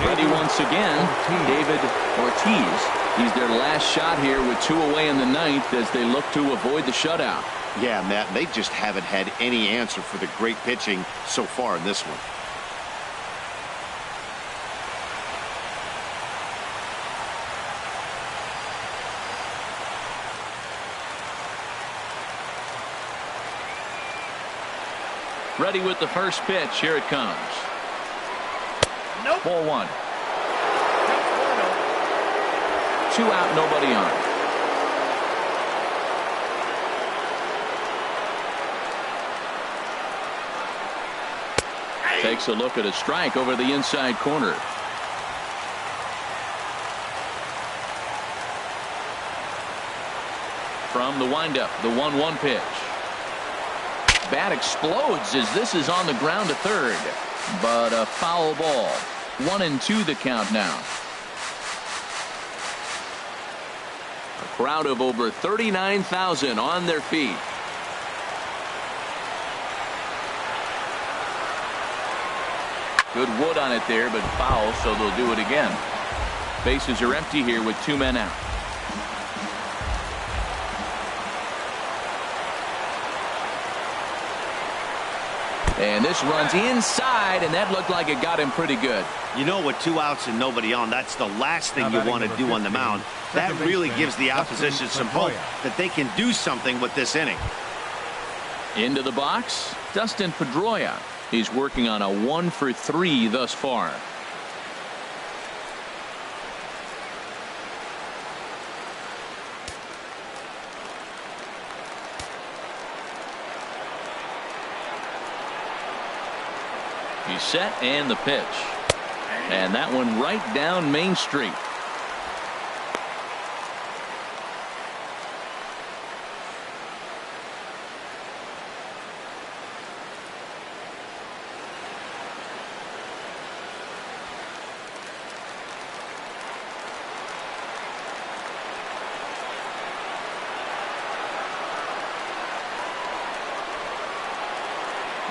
Ready once again, David Ortiz. He's their last shot here with 2 away in the 9th as they look to avoid the shutout. Yeah, Matt, they just haven't had any answer for the great pitching so far in this one. Ready with the first pitch. Here it comes. Nope. Ball 1. 2 out, nobody on. Takes a look at a strike over the inside corner. From the windup, the 1-1 pitch. Bat explodes as this is on the ground to third, but a foul ball. 1-2 the count now. A crowd of over 39,000 on their feet. Good wood on it there, but foul, so they'll do it again. Bases are empty here with 2 men out. And this runs inside, and that looked like it got him pretty good. You know, with 2 outs and nobody on, that's the last thing you want to do on the mound. That really gives the opposition some hope that they can do something with this inning. Into the box, Dustin Pedroia. He's working on a 1-for-3 thus far. He's set, and the pitch. And that one right down Main Street.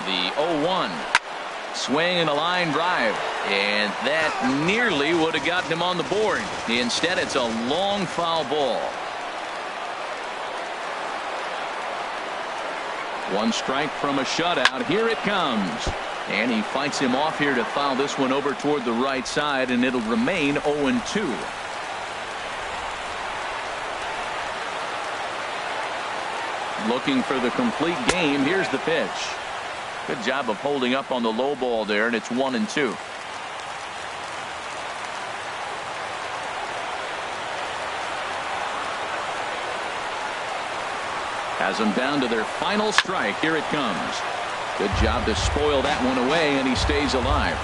The 0-1. Swing and a line drive, and that nearly would have gotten him on the board. Instead, it's a long foul ball. One strike from a shutout. Here it comes, and he fights him off here to foul this one over toward the right side, and it'll remain 0-2. Looking for the complete game. Here's the pitch. Good job of holding up on the low ball there, and it's 1-2. Has them down to their final strike. Here it comes. Good job to spoil that one away, and he stays alive.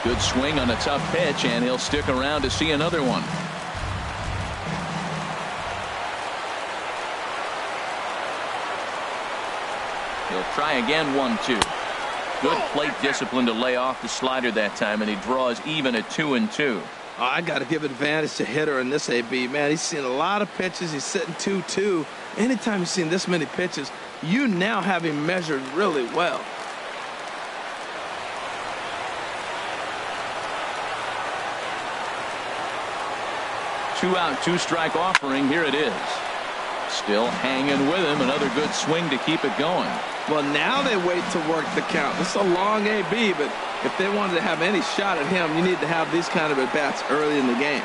Good swing on a tough pitch, and he'll stick around to see another one. He'll try again. 1-2. Good plate discipline to lay off the slider that time, and he draws even at 2-2. Oh, I got to give advantage to hitter in this AB. Man, he's seen a lot of pitches. He's sitting 2-2. Anytime you've seen this many pitches, you now have him measured really well. 2-out, 2-strike offering. Here it is. Still hanging with him. Another good swing to keep it going. Well, now they wait to work the count. This is a long AB, but if they wanted to have any shot at him, you need to have these kind of at-bats early in the game.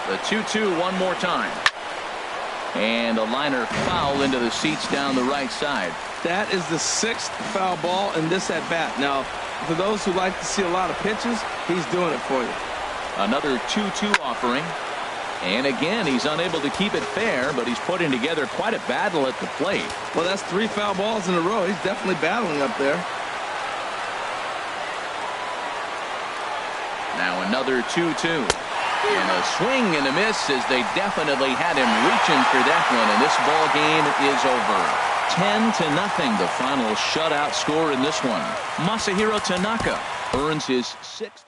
The 2-2 one more time. And a liner foul into the seats down the right side. That is the 6th foul ball in this at-bat. Now, for those who like to see a lot of pitches, he's doing it for you. Another 2-2 offering. And again, he's unable to keep it fair, but he's putting together quite a battle at the plate. Well, that's 3 foul balls in a row. He's definitely battling up there. Now another 2-2. And a swing and a miss as they definitely had him reaching for that one, and this ball game is over. 10-0, the final shutout score in this one. Masahiro Tanaka earns his 6th